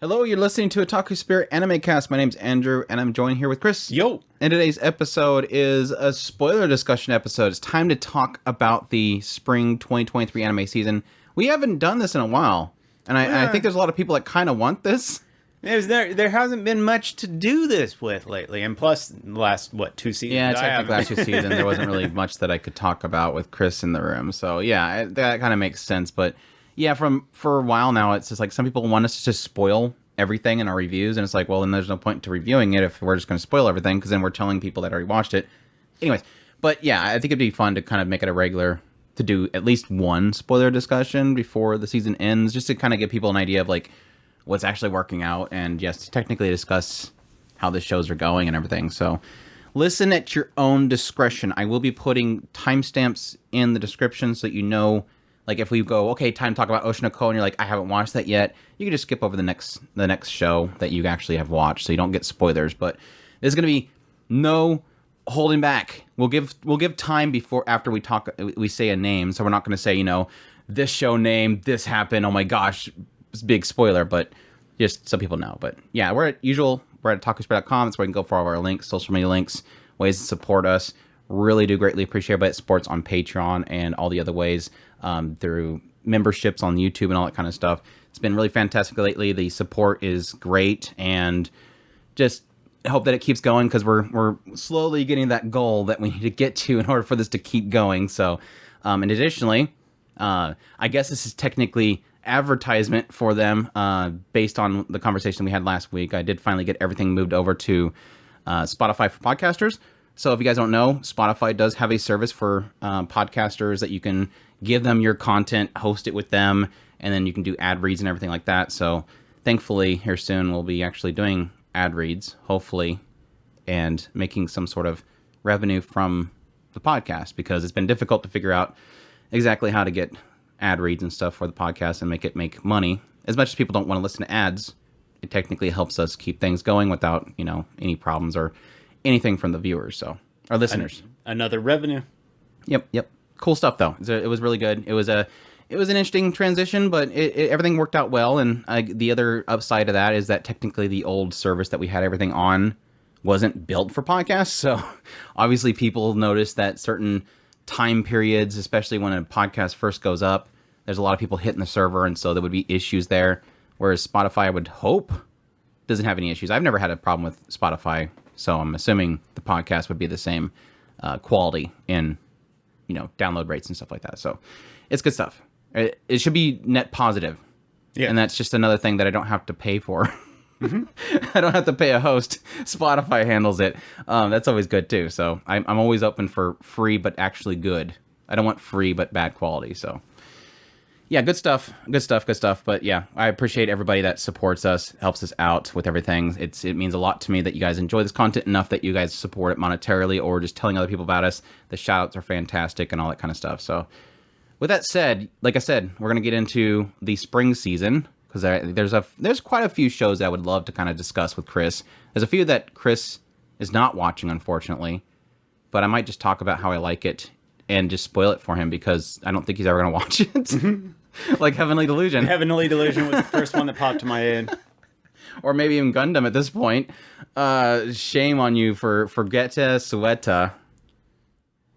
Hello, you're listening to Otaku Spirit Animecast. My name's Andrew, and I'm joined here with Chris. Yo! And today's episode is a spoiler discussion episode. It's time to talk about the spring 2023 anime season. We haven't done this in a while, and I think there's a lot of people that kind of want this. There hasn't been much to do this with lately, and plus, the last, 2 seasons? Yeah, technically last 2 seasons, there wasn't really much that I could talk about with Chris in the room. So yeah, that kind of makes sense, but... Yeah, for a while now, it's just like some people want us to just spoil everything in our reviews, and it's like, well, then there's no point to reviewing it if we're just going to spoil everything, because then we're telling people that already watched it. Anyways, but yeah, I think it'd be fun to kind of make it a regular, to do at least one spoiler discussion before the season ends, just to kind of give people an idea of like what's actually working out, and yes, to technically discuss how the shows are going and everything. So listen at your own discretion. I will be putting timestamps in the description so that you know. Like, if we go, okay, time to talk about Oshinoko, and you're like, I haven't watched that yet, you can just skip over the next show that you actually have watched, so you don't get spoilers. But there's going to be no holding back. We'll give time after we say a name, so we're not going to say, this show name, this happened, oh my gosh, it's a big spoiler, but just so people know. But yeah, we're at otakuspirit.com. That's where you can go for all of our links, social media links, ways to support us. Really do greatly appreciate it, but it supports on Patreon and all the other ways, through memberships on YouTube and all that kind of stuff. It's been really fantastic lately. The support is great, and just hope that it keeps going, because we're slowly getting that goal that we need to get to in order for this to keep going. So, and additionally, I guess this is technically advertisement for them, based on the conversation we had last week. I did finally get everything moved over to Spotify for podcasters. So if you guys don't know, Spotify does have a service for podcasters that you can give them your content, host it with them, and then you can do ad reads and everything like that. So thankfully, here soon, we'll be actually doing ad reads, hopefully, and making some sort of revenue from the podcast, because it's been difficult to figure out exactly how to get ad reads and stuff for the podcast and make money. As much as people don't want to listen to ads, it technically helps us keep things going without, any problems or anything from the viewers, so our listeners. Another revenue. Yep. Cool stuff though. It was really good. It was an interesting transition, but everything worked out well. And the other upside of that is that technically the old service that we had everything on wasn't built for podcasts. So obviously people notice that certain time periods, especially when a podcast first goes up, there's a lot of people hitting the server, and so there would be issues there. Whereas Spotify, I would hope, doesn't have any issues. I've never had a problem with Spotify, so I'm assuming the podcast would be the same quality in, download rates and stuff like that. So it's good stuff. It should be net positive. Yeah. And that's just another thing that I don't have to pay for. Mm-hmm. I don't have to pay a host. Spotify handles it. That's always good too. So I'm always open for free, but actually good. I don't want free, but bad quality. So yeah, good stuff. But yeah, I appreciate everybody that supports us, helps us out with everything. It means a lot to me that you guys enjoy this content enough that you guys support it monetarily or just telling other people about us. The shout outs are fantastic and all that kind of stuff. So with that said, like I said, we're going to get into the spring season, because there's quite a few shows that I would love to kind of discuss with Chris. There's a few that Chris is not watching, unfortunately, but I might just talk about how I like it and just spoil it for him, because I don't think he's ever going to watch it. Like Heavenly Delusion. Heavenly Delusion was the first one that popped to my head. Or maybe even Gundam at this point. Shame on you for Geta Sueta.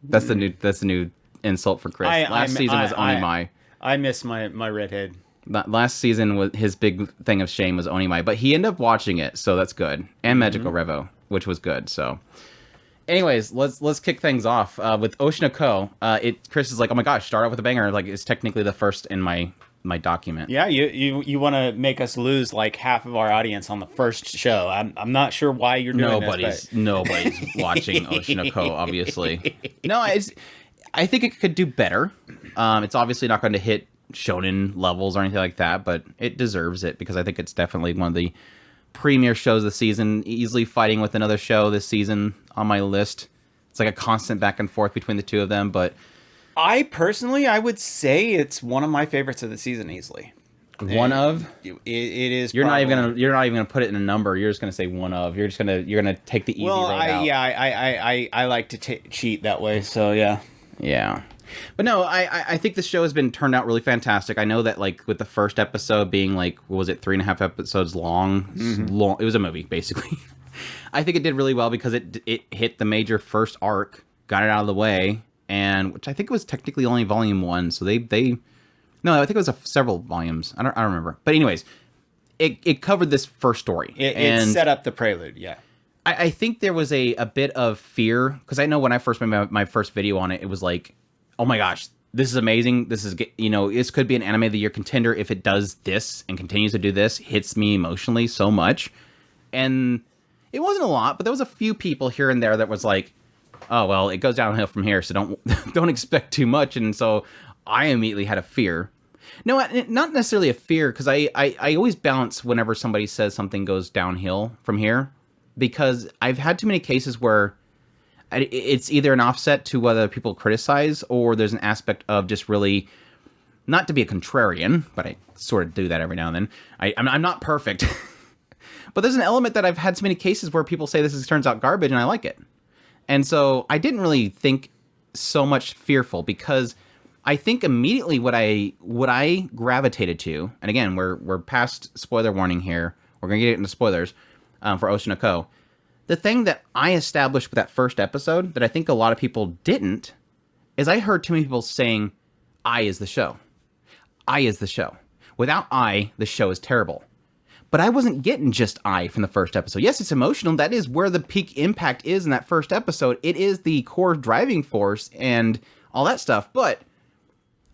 That's the new insult for Chris. Last season was Onimai. I miss my redhead. Last season, was his big thing of shame was Onimai, but he ended up watching it, so that's good. And Magical Revo, which was good. So anyways, let's kick things off with Oshinoko. Chris is like, oh my gosh, start off with a banger. Like, it's technically the first in my document. Yeah, you want to make us lose like half of our audience on the first show. I'm not sure why you're doing this. Nobody's watching Oshinoko, obviously. No, I think it could do better. It's obviously not going to hit shonen levels or anything like that, but it deserves it, because I think it's definitely one of the premier shows of the season, easily fighting with another show this season on my list. It's like a constant back and forth between the two of them, but I would say it's one of my favorites of the season, easily. One of? It is. You're not even gonna put it in a number. You're just gonna say one of. You're gonna take the easy road out. Yeah, I like to cheat that way. So yeah. Yeah. But no, I think the show has been turned out really fantastic. I know that like with the first episode being like, what was it, 3.5 episodes long? Long. It was a movie basically. I think it did really well because it hit the major first arc, got it out of the way, and which I think was technically only volume 1. So they no, I think it was several volumes. I don't remember. But anyways, it covered this first story. It set up the prelude. Yeah. I think there was a bit of fear because I know when I first made my first video on it, it was like, oh my gosh, this is amazing. This is, this could be an anime of the year contender if it does this and continues to do this, hits me emotionally so much. And it wasn't a lot, but there was a few people here and there that was like, oh, well, it goes downhill from here, so don't expect too much. And so I immediately had a fear. No, not necessarily a fear, because I always bounce whenever somebody says something goes downhill from here. Because I've had too many cases where it's either an offset to whether people criticize or there's an aspect of just really, not to be a contrarian, but I sort of do that every now and then. I'm not perfect. But there's an element that I've had so many cases where people say turns out garbage and I like it. And so I didn't really think so much fearful because I think immediately what I gravitated to, and again, we're past spoiler warning here. We're going to get into spoilers. For Oshinoko, the thing that I established with that first episode that I think a lot of people didn't is I heard too many people saying, I is the show. I is the show. Without I, the show is terrible. But I wasn't getting just I from the first episode. Yes, it's emotional. That is where the peak impact is in that first episode. It is the core driving force and all that stuff. But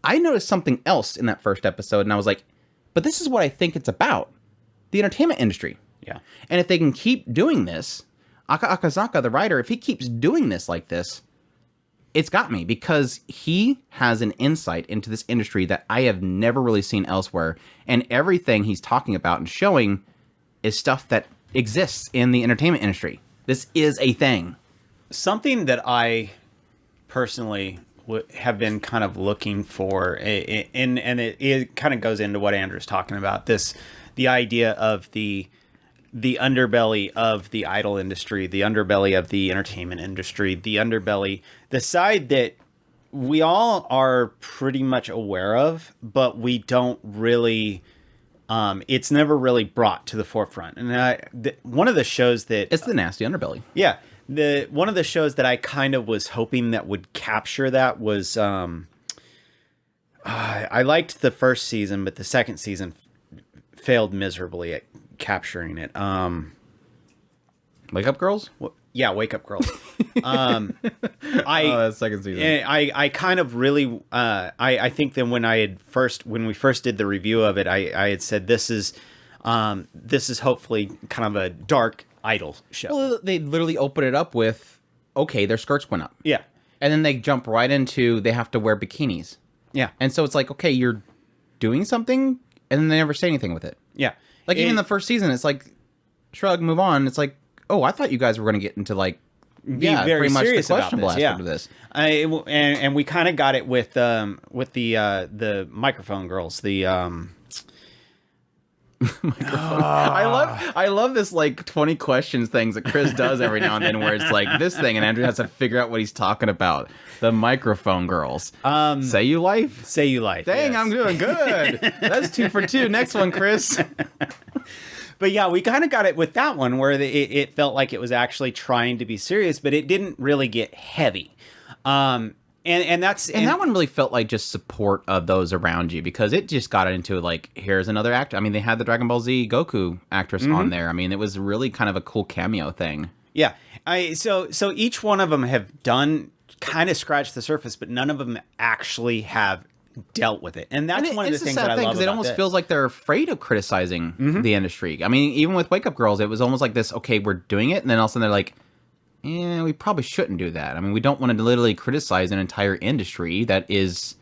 I noticed something else in that first episode, and I was like, but this is what I think it's about. The entertainment industry. Yeah. And if they can keep doing this, Akazaka, the writer, if he keeps doing this like this, it's got me because he has an insight into this industry that I have never really seen elsewhere. And everything he's talking about and showing is stuff that exists in the entertainment industry. This is a thing. Something that I personally have been kind of looking for, and it kind of goes into what Andrew's talking about, the idea of the underbelly of the idol industry, the underbelly of the entertainment industry, the underbelly, the side that we all are pretty much aware of, but we don't really, it's never really brought to the forefront. And one of the shows that... It's the nasty underbelly. Yeah. One of the shows that I kind of was hoping that would capture that was, I liked the first season, but the second season failed miserably at capturing it. Wake Up Girls? Yeah, Wake Up Girls. That second season. I kind of really, I think that when we first did the review of it, I had said this is hopefully kind of a dark idol show. Well, they literally open it up with, okay, their skirts went up. Yeah. And then they jump right into they have to wear bikinis. Yeah. And so it's like, okay, you're doing something, and then they never say anything with it. Yeah. Like, even the first season, it's like, shrug, move on. It's like, oh, I thought you guys were going to get into, like, be very serious about this. Aspect of this. And we kind of got it with the microphone girls. The I love this, like, 20 questions things that Chris does every now and then where it's like this thing, and Andrew has to figure out what he's talking about. The microphone girls. Say You Life? Say You Life. Dang, yes. I'm doing good. That's 2 for 2. Next one, Chris. But yeah, we kind of got it with that one where it felt like it was actually trying to be serious, but it didn't really get heavy. And that one really felt like just support of those around you because it just got into like, here's another actor. I mean, they had the Dragon Ball Z Goku actress on there. I mean, it was really kind of a cool cameo thing. Yeah. So each one of them have done kind of scratched the surface, but none of them actually have dealt with it. And that's one of the things that I love about it almost feels like they're afraid of criticizing the industry. I mean, even with Wake Up Girls, it was almost like this, okay, we're doing it. And then all of a sudden they're like, yeah, we probably shouldn't do that. I mean, we don't want to literally criticize an entire industry that is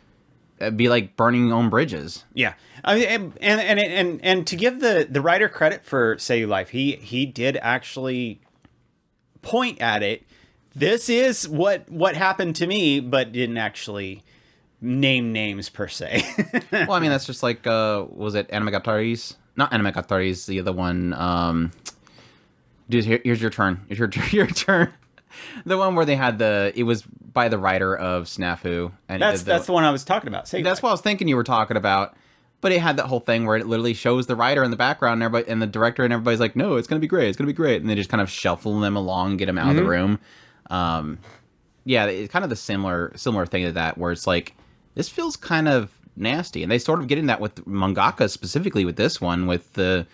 be like burning your own bridges. Yeah. I mean, and to give the writer credit for Say You Life, he did actually point at it. This is what happened to me, but didn't actually name names per se. Well, I mean, that's just like, was it Animegataris? Not Animegataris, the other one. Dude, here's your turn. It's your turn. The one where they had it was by the writer of Snafu. And that's the one I was talking about. That's what I was thinking you were talking about. But it had that whole thing where it literally shows the writer in the background and everybody and the director and everybody's like, no, it's going to be great. It's going to be great. And they just kind of shuffle them along, get them out of the room. Yeah, it's kind of the similar thing to that where it's like, this feels kind of nasty. And they sort of get in that with mangaka specifically with this one, with the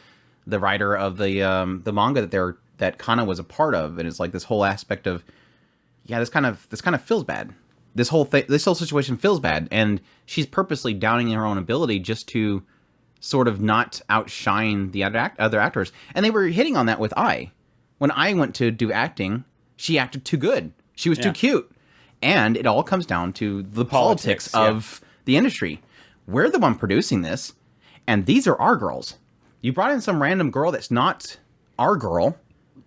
writer of the manga that Kana was a part of. And it's like this whole aspect of, yeah, this kind of feels bad. This whole situation feels bad, and she's purposely downing her own ability just to sort of not outshine the other actors. And they were hitting on that with Ai. When I went to do acting, she acted too good. She was too cute. And it all comes down to the politics of the industry. We're the one producing this, and these are our girls. You brought in some random girl that's not our girl.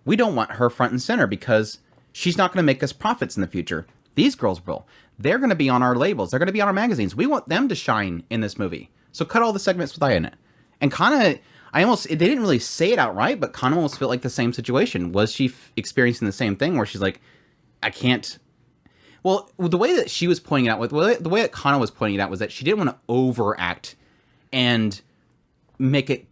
We don't want her front and center because she's not going to make us profits in the future. These girls will. They're going to be on our labels. They're going to be on our magazines. We want them to shine in this movie. So cut all the segments with Ai in it. And Kana, they didn't really say it outright, but Kana almost felt like the same situation. Was she experiencing the same thing where she's like, I can't... Well, the way that she was pointing it out, the way that Kana was pointing it out was that she didn't want to overact and make it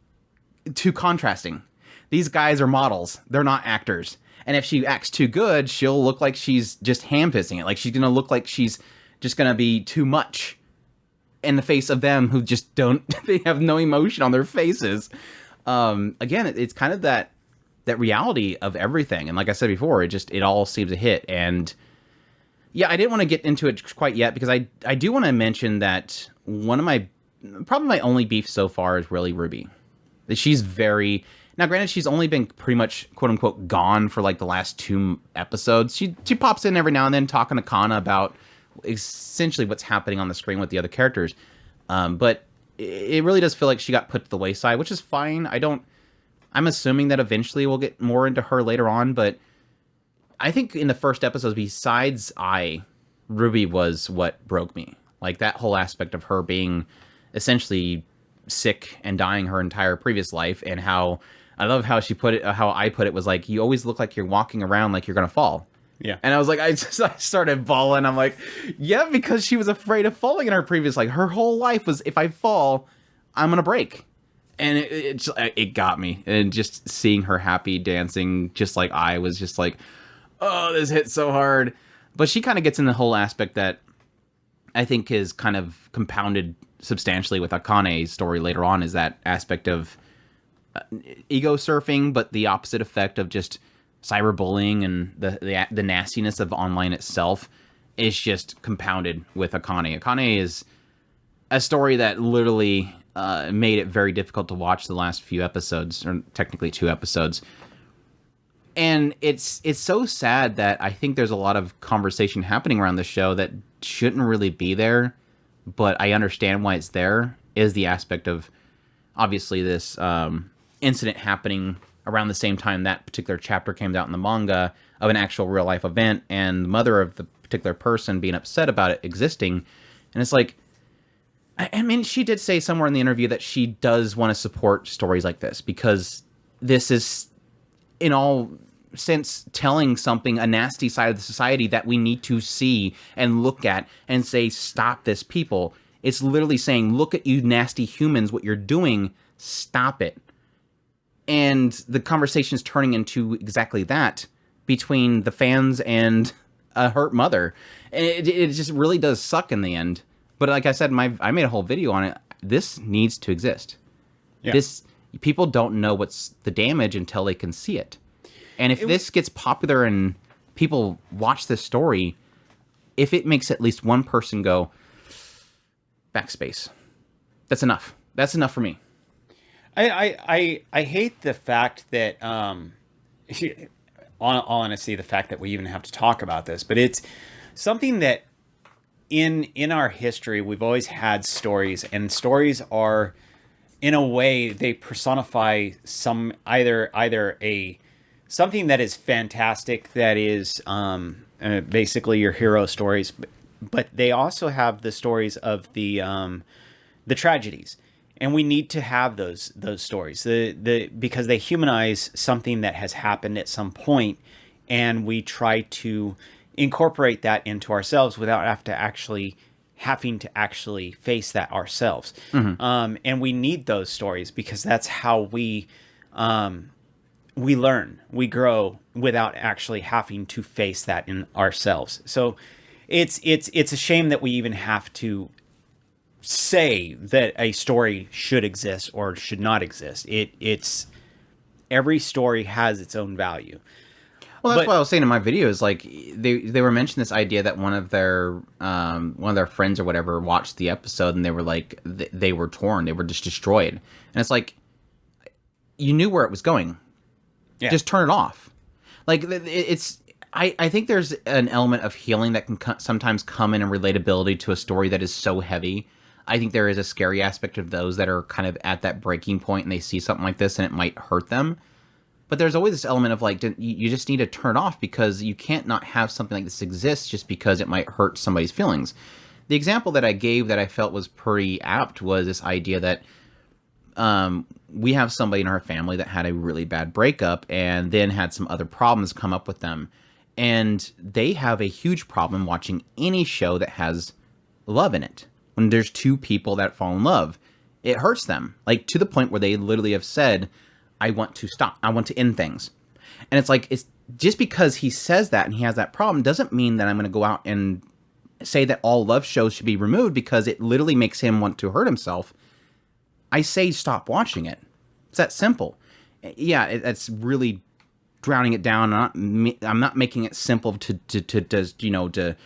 too contrasting. These guys are models. They're not actors. And if she acts too good, she'll look like she's just ham-fisting it. Like, she's going to look like she's just going to be too much in the face of them who just they have no emotion on their faces. Again, it's kind of that reality of everything. And like I said before, it all seems to hit. And yeah, I didn't want to get into it quite yet because I do want to mention that probably my only beef so far is really Ruby. She's very... Now, granted, she's only been pretty much, quote-unquote, gone for, like, the last 2 episodes. She pops in every now and then talking to Kana about essentially what's happening on the screen with the other characters. But it really does feel like she got put to the wayside, which is fine. I'm assuming that eventually we'll get more into her later on, but I think in the first episodes, besides Ruby was what broke me. Like, that whole aspect of her being essentially sick and dying her entire previous life, and how... I love how she put it, how I put it was like, you always look like you're walking around like you're going to fall. Yeah. And I was like, I started bawling. I'm like, yeah, because she was afraid of falling in her previous, like, her whole life was, if I fall, I'm going to break. And it got me. And just seeing her happy dancing, just like I was just like, oh, this hit so hard. But she kind of gets in the whole aspect that I think is kind of compounded substantially with Akane's story later on, is that aspect of ego surfing, but the opposite effect of just cyberbullying and the nastiness of online itself is just compounded with Akane. Akane is a story that literally made it very difficult to watch the last few episodes, or technically 2 episodes. And it's so sad that I think there's a lot of conversation happening around the show that shouldn't really be there, but I understand why it's there, is the aspect of obviously this incident happening around the same time that particular chapter came out in the manga of an actual real life event, and the mother of the particular person being upset about it existing. And it's like, I mean, she did say somewhere in the interview that she does want to support stories like this, because this is, in all sense, telling something, a nasty side of the society that we need to see and look at and say, stop this, people. It's literally saying, look at you nasty humans, what you're doing, stop it. And the conversation's turning into exactly that between the fans and a hurt mother. And it just really does suck in the end. But like I said, I made a whole video on it. This needs to exist. Yeah. People don't know what's the damage until they can see it. And if this gets popular and people watch this story, if it makes at least one person go, backspace, that's enough. That's enough for me. I hate the fact that, honestly, the fact that we even have to talk about this, but it's something that in our history, we've always had stories, and stories are, in a way, they personify something that is fantastic, that is basically your hero stories, but they also have the stories of the tragedies. And we need to have those stories because they humanize something that has happened at some point and we try to incorporate that into ourselves without having to actually face that ourselves. And we need those stories because that's how we learn, we grow without actually having to face that in ourselves. So it's a shame that we even have to say that a story should exist or should not exist. It's every story has its own value. Well, that's what I was saying in my video is like they were mentioning this idea that one of their friends or whatever watched the episode and they were like they were torn, they were just destroyed, and it's like you knew where it was going, just turn it off. Like it's I think there's an element of healing that can sometimes come in relatability to a story that is so heavy. I think there is a scary aspect of those that are kind of at that breaking point and they see something like this and it might hurt them. But there's always this element of like, you just need to turn it off because you can't not have something like this exist just because it might hurt somebody's feelings. The example that I gave that I felt was pretty apt was this idea that we have somebody in our family that had a really bad breakup and then had some other problems come up with them. And they have a huge problem watching any show that has love in it. When there's two people that fall in love, it hurts them. Like to the point where they literally have said, I want to stop. I want to end things. And it's like, it's just because he says that and he has that problem doesn't mean that I'm going to go out and say that all love shows should be removed because it literally makes him want to hurt himself. I say stop watching it. It's that simple. Yeah, it's really drowning it down. I'm not making it simple to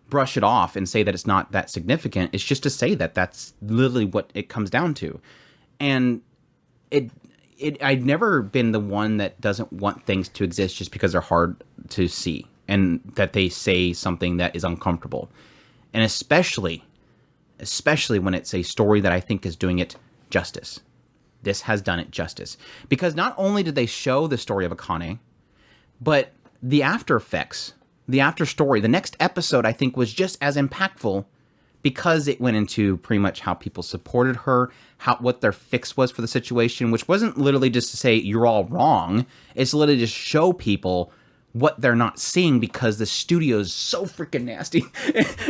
brush it off and say that it's not that significant. It's just to say that that's literally what it comes down to. And I've never been the one that doesn't want things to exist just because they're hard to see and that they say something that is uncomfortable. And especially when it's a story that I think is doing it justice. This has done it justice. Because not only did they show the story of Akane, but the after effects, the after story, the next episode I think was just as impactful because it went into pretty much how people supported her, what their fix was for the situation, which wasn't literally just to say you're all wrong. It's literally just show people what they're not seeing because the studio is so freaking nasty.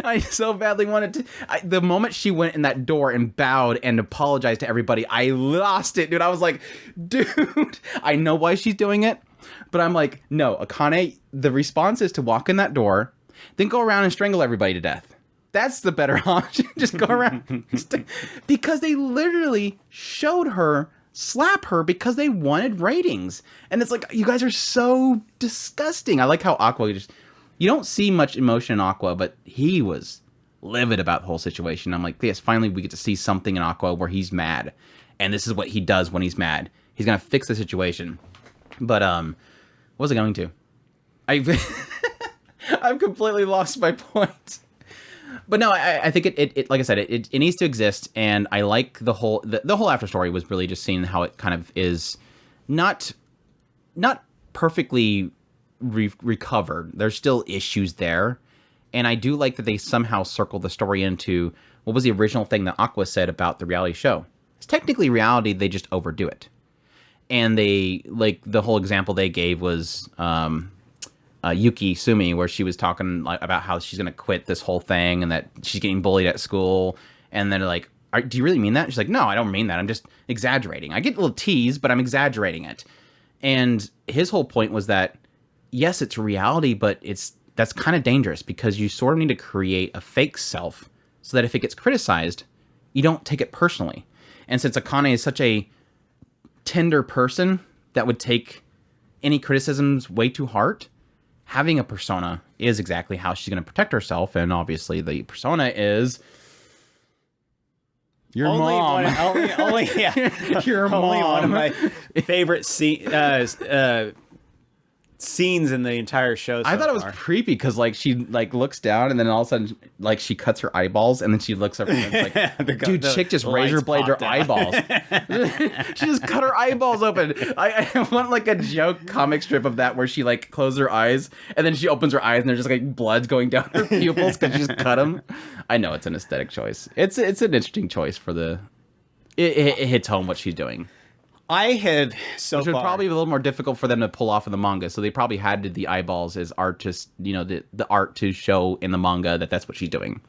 I so badly wanted to. The moment she went in that door and bowed and apologized to everybody, I lost it, dude. I was like, dude, I know why she's doing it, but I'm like, no, Akane, the response is to walk in that door, then go around and strangle everybody to death. That's the better option. Just go around. Because they literally showed her slap her because they wanted ratings. And it's like, you guys are so disgusting. I like how Aqua you don't see much emotion in Aqua, but he was livid about the whole situation. I'm like, yes, finally we get to see something in Aqua where he's mad. And this is what he does when he's mad. He's going to fix the situation. But, what was I going to? I've completely lost my point. But no, I think it like I said, it needs to exist, and I like the whole after story was really just seeing how it kind of is not perfectly recovered. There's still issues there, and I do like that they somehow circle the story into what was the original thing that Aqua said about the reality show. It's technically reality, they just overdo it, and they like the whole example they gave was. Yuki Sumi, where she was talking about how she's going to quit this whole thing and that she's getting bullied at school. And then they're like, do you really mean that? She's like, no, I don't mean that. I'm just exaggerating. I get a little tease, but I'm exaggerating it. And his whole point was that, yes, it's reality, but that's kind of dangerous because you sort of need to create a fake self so that if it gets criticized, you don't take it personally. And since Akane is such a tender person that would take any criticisms way too hard, having a persona is exactly how she's going to protect herself, and obviously the persona is your mom. Your mom. Only one of my favorite scenes in the entire show. I thought it was creepy because like she like looks down and then all of a sudden like she cuts her eyeballs and then she looks up and it's like, dude, chick just razor blade her eyeballs. She just cut her eyeballs open. I want like a joke comic strip of that where she like closes her eyes and then she opens her eyes and there's just like blood's going down her pupils because she just cut them. I know it's an aesthetic choice. It's an interesting choice for the. It hits home what she's doing. I have so Which would far probably be a little more difficult for them to pull off in the manga. So they probably had to the eyeballs as art, just the art to show in the manga that that's what she's doing.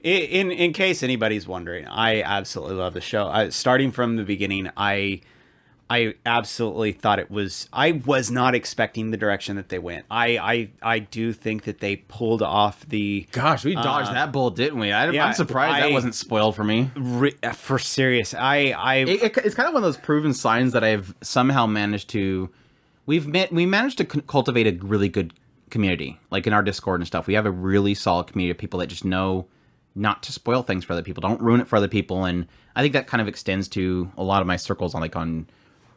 in case anybody's wondering, I absolutely love the show. Starting from the beginning, I absolutely thought it was. I was not expecting the direction that they went. I do think that they pulled off the. Gosh, we dodged that bullet, didn't we? I'm surprised that wasn't spoiled for me. For serious, It's kind of one of those proven signs that I've somehow managed to. We managed to cultivate a really good community, like in our Discord and stuff. We have a really solid community of people that just know not to spoil things for other people, don't ruin it for other people, and I think that kind of extends to a lot of my circles on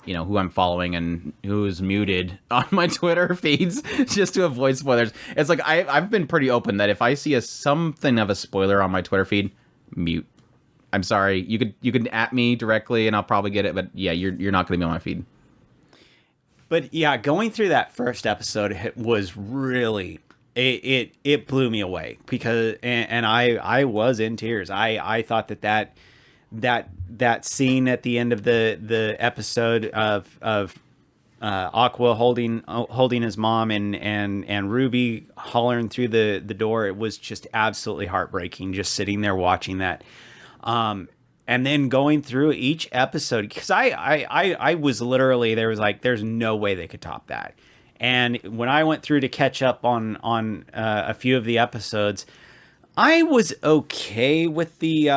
who I'm following and who's muted on my Twitter feeds just to avoid spoilers. It's like I've been pretty open that if I see something of a spoiler on my Twitter feed, mute. I'm sorry. You could at me directly and I'll probably get it, but yeah, you're not going to be on my feed. But yeah, going through that first episode, it was really it blew me away because and I was in tears. I thought that scene at the end of the episode of Aqua holding his mom and Ruby hollering through the door, it was just absolutely heartbreaking just sitting there watching that. And then going through each episode, because I was literally, there's no way they could top that. And when I went through to catch up on a few of the episodes, I was okay with the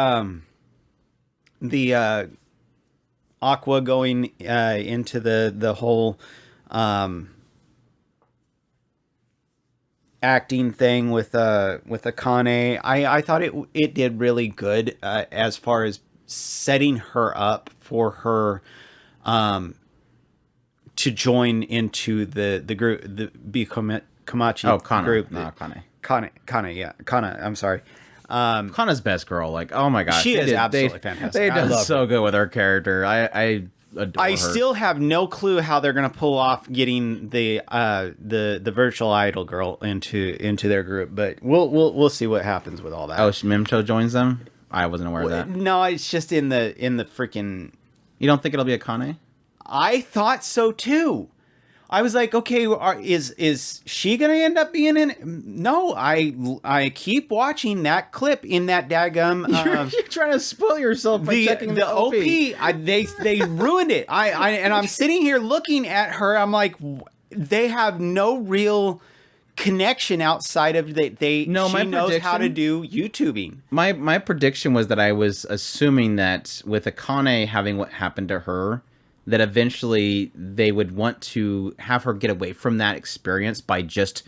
Aqua going into the whole acting thing with Akane. I thought it did really good as far as setting her up for her to join into the group, the Bikomachi group. No, Kane. Kana, I'm sorry. Kana's best girl. Like, oh my gosh. She is absolutely fantastic. They done so good with her character. I adore her. I still have no clue how they're going to pull off getting the virtual idol girl into their group, but we'll see what happens with all that. Oh, Mimcho joins them? I wasn't aware of that. No, it's just in the freaking. You don't think it'll be Akane? I thought so too. I was like, okay, is she gonna end up being in it? No, I keep watching that clip in that daggum. You're trying to spoil yourself by checking the OP. They ruined it. And I'm sitting here looking at her. I'm like, they have no real connection outside of that. She knows how to do YouTubing. My prediction was that I was assuming that with Akane having what happened to her, that eventually they would want to have her get away from that experience by just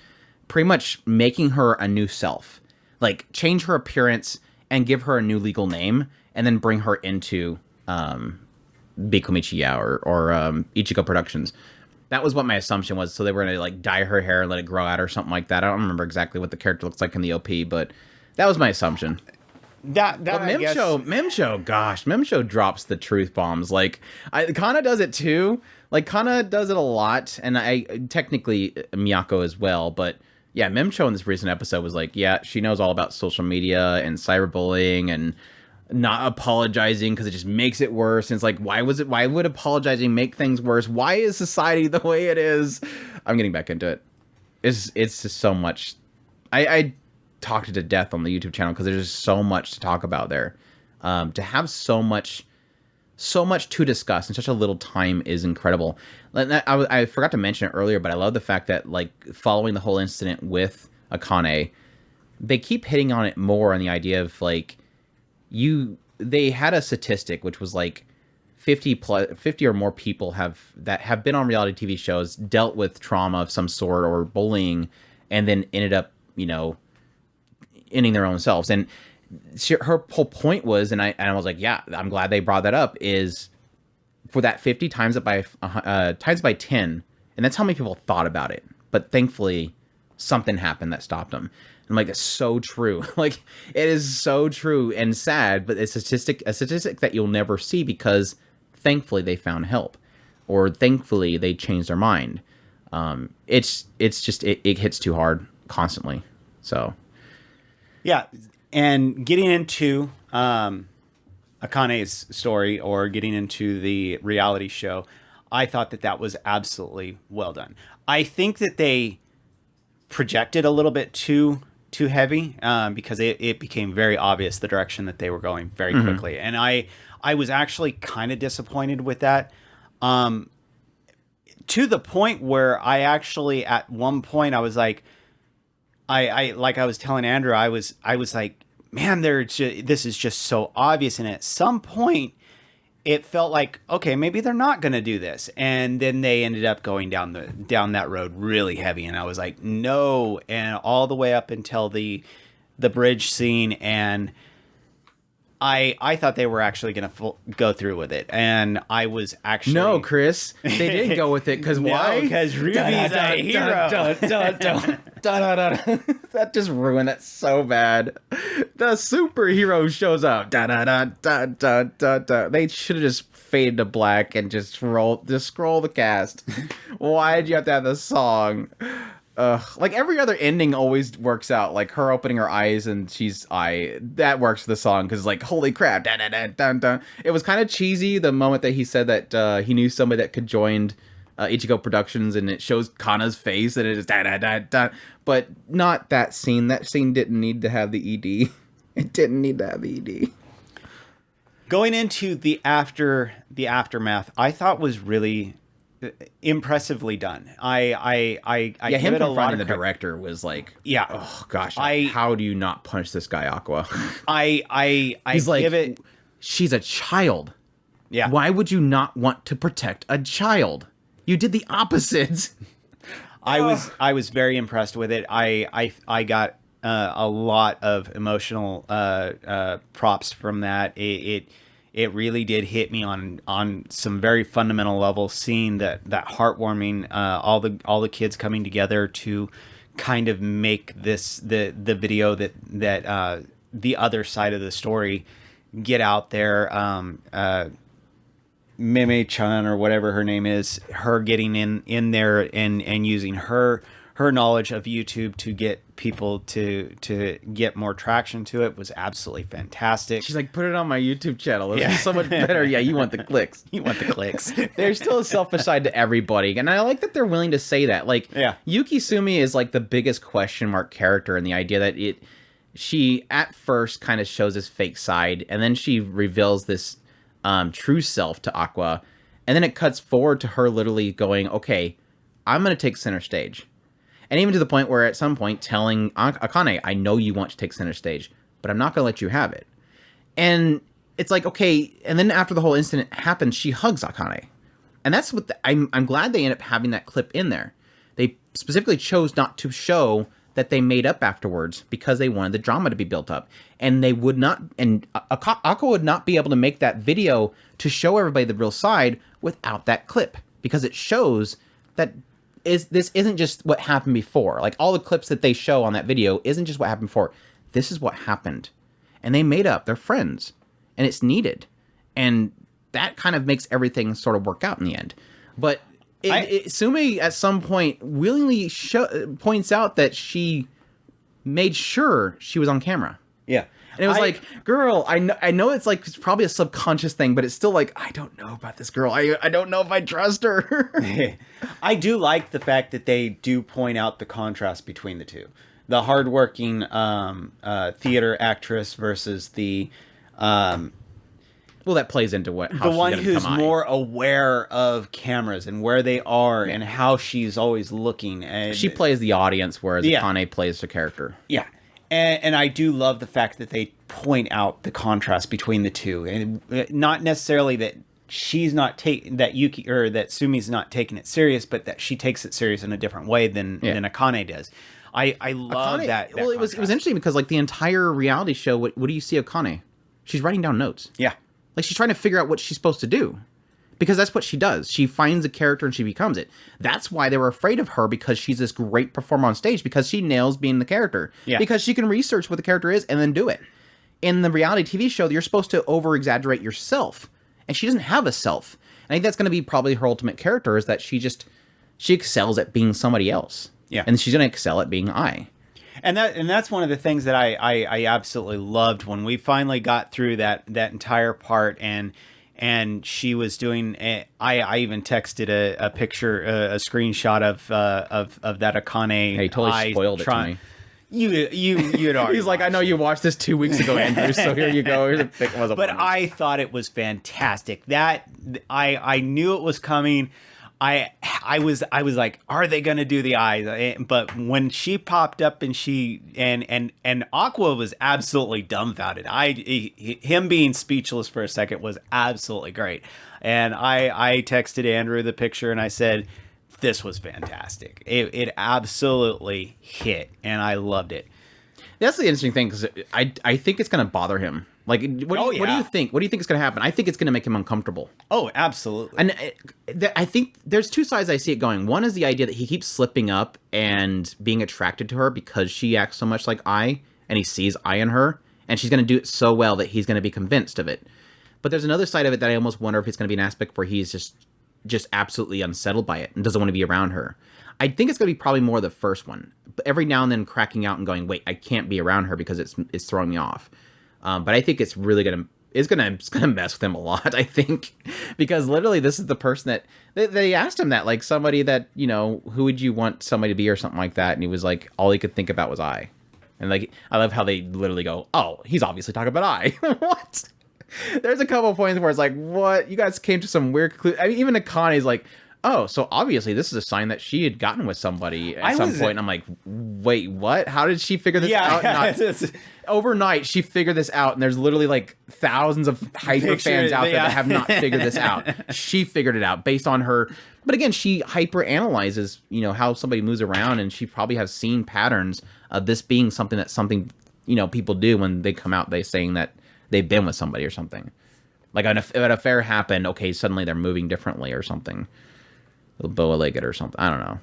pretty much making her a new self. Like, change her appearance and give her a new legal name, and then bring her into Bikomichi or Ichigo Productions. That was what my assumption was. So they were going to, like, dye her hair and let it grow out or something like that. I don't remember exactly what the character looks like in the OP, but that was my assumption. But Mimcho drops the truth bombs. Like, Kana does it too. Like, Kana does it a lot, and technically Miyako as well. But yeah, Mimcho in this recent episode was like, yeah, she knows all about social media and cyberbullying and not apologizing because it just makes it worse. And it's like, why would apologizing make things worse? Why is society the way it is? I'm getting back into it. It's just so much. I talked it to death on the YouTube channel because there's just so much to talk about there. To have so much to discuss in such a little time is incredible. I forgot to mention it earlier, but I love the fact that, like, following the whole incident with Akane, they keep hitting on it more on the idea of, like, they had a statistic which was like 50 or more people have been on reality TV shows, dealt with trauma of some sort or bullying, and then ended up, ending their own selves. And her whole point was, and I was like, yeah, I'm glad they brought that up, is for that 50 times it by 10, and that's how many people thought about it. But thankfully, something happened that stopped them. I'm like, that's so true. Like, it is so true and sad, but it's a statistic that you'll never see because thankfully they found help, or thankfully they changed their mind. It's just it hits too hard constantly. So. Yeah, and getting into Akane's story or getting into the reality show, I thought that was absolutely well done. I think that they projected a little bit too heavy because it became very obvious the direction that they were going very quickly. And I was actually kind of disappointed with that. To the point where I actually, at one point, I was like, I was telling Andrew, I was like, man, this is just so obvious. And at some point, it felt like, okay, maybe they're not going to do this. And then they ended up going down that road really heavy. And I was like, no. And all the way up until the bridge scene, and I thought they were actually going to go through with it, and I was actually... No, Chris, they didn't go with it, because why? Because Ruby's a hero. That just ruined it so bad. The superhero shows up. They should have just faded to black and just scroll the cast. Why did you have to have the song? Like every other ending always works out. Like her opening her eyes and that works for the song because like holy crap, da da da da da. It was kind of cheesy the moment that he said that he knew somebody that could join Ichigo Productions, and it shows Kana's face and it is da da da da. But not that scene. That scene didn't need to have the ED. It didn't need to have the ED. Going into the aftermath, I thought was really impressively done. I him give it a lot confronting of the director was like, yeah, oh gosh, how do you not punch this guy, Aqua? He's like, give it. She's a child. Yeah. Why would you not want to protect a child? You did the opposite. I was very impressed with it. I got a lot of emotional props from that. It really did hit me on some very fundamental levels, seeing that heartwarming, all the kids coming together to kind of make this the video that the other side of the story get out there. Meme-chan or whatever her name is, her getting in there and using her knowledge of YouTube to get people to get more traction to it was absolutely fantastic. She's like, put it on my YouTube channel. It's so much better. Yeah, you want the clicks. You want the clicks. There's still a selfish side to everybody, and I like that they're willing to say that. Like, Yuki Sumi is like the biggest question mark character in the idea that she at first kind of shows this fake side, and then she reveals this true self to Aqua, and then it cuts forward to her literally going, okay, I'm going to take center stage. And even to the point where at some point telling Akane, I know you want to take center stage, but I'm not going to let you have it. And it's like, okay. And then after the whole incident happens, she hugs Akane. And that's what I'm glad they end up having that clip in there. They specifically chose not to show that they made up afterwards because they wanted the drama to be built up. And they would not, and Aqua would not be able to make that video to show everybody the real side without that clip, because it shows that this isn't just what happened before. Like all the clips that they show on that video isn't just what happened before. This is what happened. And they made up. They're friends. And it's needed. And that kind of makes everything sort of work out in the end. But Sumi at some point willingly points out that she made sure she was on camera. Yeah. And it was like, girl, I know it's like, it's probably a subconscious thing, but it's still like, I don't know about this girl. I don't know if I trust her. I do like the fact that they do point out the contrast between the two. The hardworking theater actress versus the... well, that plays into how the one who's more aware of cameras and where they are and how she's always looking. And she plays the audience, whereas Akane plays the character. Yeah. And I do love the fact that they point out the contrast between the two, and not necessarily that she's not that Sumi's not taking it serious, but that she takes it serious in a different way than Akane does. I love Akane, that. Well, it was interesting because like the entire reality show, what do you see of Akane? She's writing down notes. Yeah, like she's trying to figure out what she's supposed to do. Because that's what she does. She finds a character and she becomes it. That's why they were afraid of her, because she's this great performer on stage, because she nails being the character. Yeah. Because she can research what the character is and then do it. In the reality TV show, you're supposed to over-exaggerate yourself. And she doesn't have a self. And I think that's going to be probably her ultimate character, is that she excels at being somebody else. Yeah. And she's going to excel at being I. And that's one of the things that I absolutely loved when we finally got through that entire part, and she was doing I even texted a picture, a screenshot of that Akane. Hey, totally spoiled it to me. You had already. He's like, I know you watched this 2 weeks ago, Andrew. So here you go. Here's a pic. But I thought it was fantastic. That I knew it was coming. I was like, are they gonna do the eyes? But when she popped up and she and Aqua was absolutely dumbfounded. Him being speechless for a second was absolutely great. And I texted Andrew the picture and I said, this was fantastic. It absolutely hit, and I loved it. That's the interesting thing, because I think it's going to bother him. Like, what do you think? What do you think is going to happen? I think it's going to make him uncomfortable. Oh, absolutely. And I think there's two sides I see it going. One is the idea that he keeps slipping up and being attracted to her because she acts so much like I, and he sees I in her, and she's going to do it so well that he's going to be convinced of it. But there's another side of it that I almost wonder if it's going to be an aspect where he's just absolutely unsettled by it and doesn't want to be around her. I think it's going to be probably more the first one, but every now and then cracking out and going, wait, I can't be around her because it's throwing me off. But I think it's really it's gonna mess with him a lot, I think, because literally this is the person that they asked him that, like, somebody that, who would you want somebody to be or something like that, and he was like, all he could think about was I. And like, I love how they literally go, oh, he's obviously talking about I. What? There's a couple of points where it's like, what? You guys came to some weird conclusion. I mean, even Akane's like, oh, so obviously this is a sign that she had gotten with somebody at some point. And I'm like, wait, what? How did she figure this out? Overnight, she figured this out, and there's literally like thousands of hyper fans out there that have not figured this out. She figured it out based on her. But again, she hyper analyzes, how somebody moves around, and she probably has seen patterns of this being something people do when they come out, they saying that they've been with somebody or something. Like if an affair happened, okay, suddenly they're moving differently or something. Boa-legged or something. I don't know.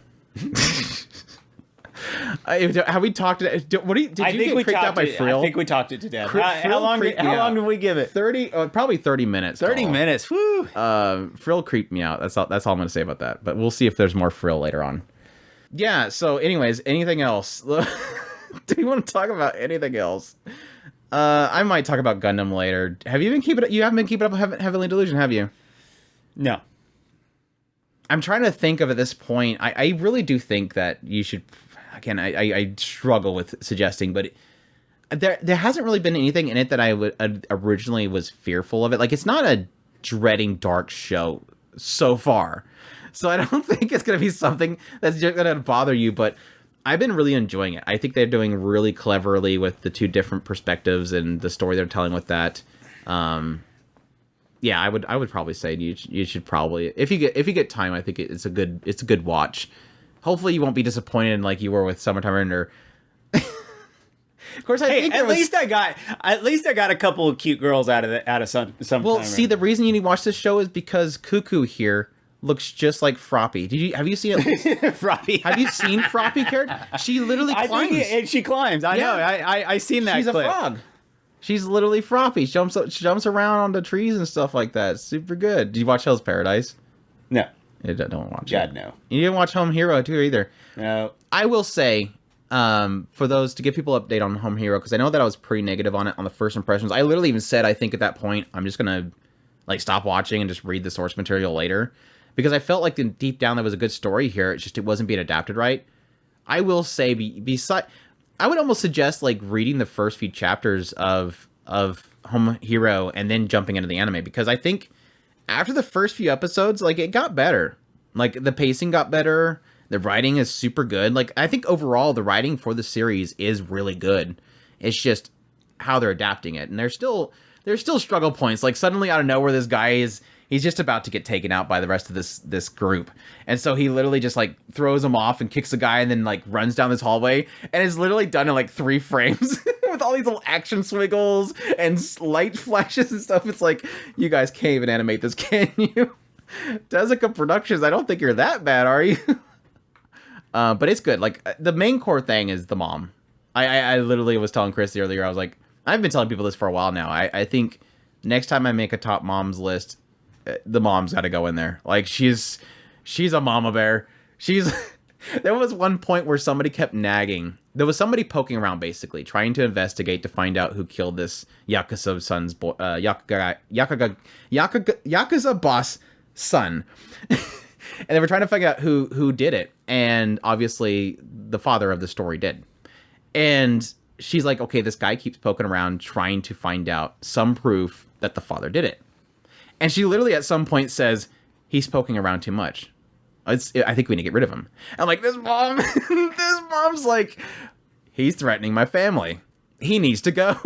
Have we talked? Did you get creeped out by Frill? I think we talked it to death. How long did we give it? 30, probably 30 minutes. 30 minutes. Woo. Frill creeped me out. That's all I'm going to say about that. But we'll see if there's more Frill later on. Yeah. So, anyways, anything else? Do you want to talk about anything else? I might talk about Gundam later. Have you been keeping? You haven't been keeping up heavily Delusion, have you? No. I'm trying to think of at this point. I really do think that you should. Again, I struggle with suggesting, but there hasn't really been anything in it that I would originally was fearful of it. Like, it's not a dreading dark show so far, so I don't think it's going to be something that's just going to bother you. But I've been really enjoying it. I think they're doing really cleverly with the two different perspectives and the story they're telling with that. Yeah, I would probably say you should probably, if you get time, I think it's a good watch. Hopefully you won't be disappointed like you were with Summertime Render. Of course, at least I got a couple of cute girls out of some. Well, see, the reason you need to watch this show is because Cuckoo here looks just like Froppy. Have you seen it? Froppy. Have you seen Froppy character? She literally climbs. And she climbs. I know. I seen that. She's clip. A frog. She's literally Froppy. She jumps around onto trees and stuff like that. Super good. Did you watch Hell's Paradise? No. Don't watch God, it. no. You didn't watch Home Hero too either. No. I will say, for those, to give people an update on Home Hero, because I know that I was pretty negative on it on the first impressions. I literally even said, I think at that point, I'm just going to stop watching and just read the source material later. Because I felt like deep down there was a good story here. It wasn't being adapted right. I will say, I would almost suggest reading the first few chapters of Home Hero and then jumping into the anime, because I think after the first few episodes, it got better. The pacing got better. The writing is super good. I think overall the writing for the series is really good. It's just how they're adapting it, and there's still struggle points. Suddenly out of nowhere, this guy he's just about to get taken out by the rest of this group. And so he literally just throws him off and kicks the guy and then runs down this hallway, and it's literally done in 3 frames with all these little action swiggles and light flashes and stuff. It's you guys can't even animate this, can you? Tezuka Productions, I don't think you're that bad, are you? But it's good. The main core thing is the mom. I literally was telling Chris earlier, I was like, I've been telling people this for a while now. I think next time I make a top moms list, the mom's got to go in there. She's a mama bear. She's There was one point where somebody kept nagging. There was somebody poking around, basically, trying to investigate to find out who killed this Yakuza boss son. And they were trying to figure out who did it. And obviously, the father of the story did. And she's like, okay, this guy keeps poking around trying to find out some proof that the father did it. And she literally at some point says, he's poking around too much. I think we need to get rid of him. I'm like, this mom's like, he's threatening my family. He needs to go.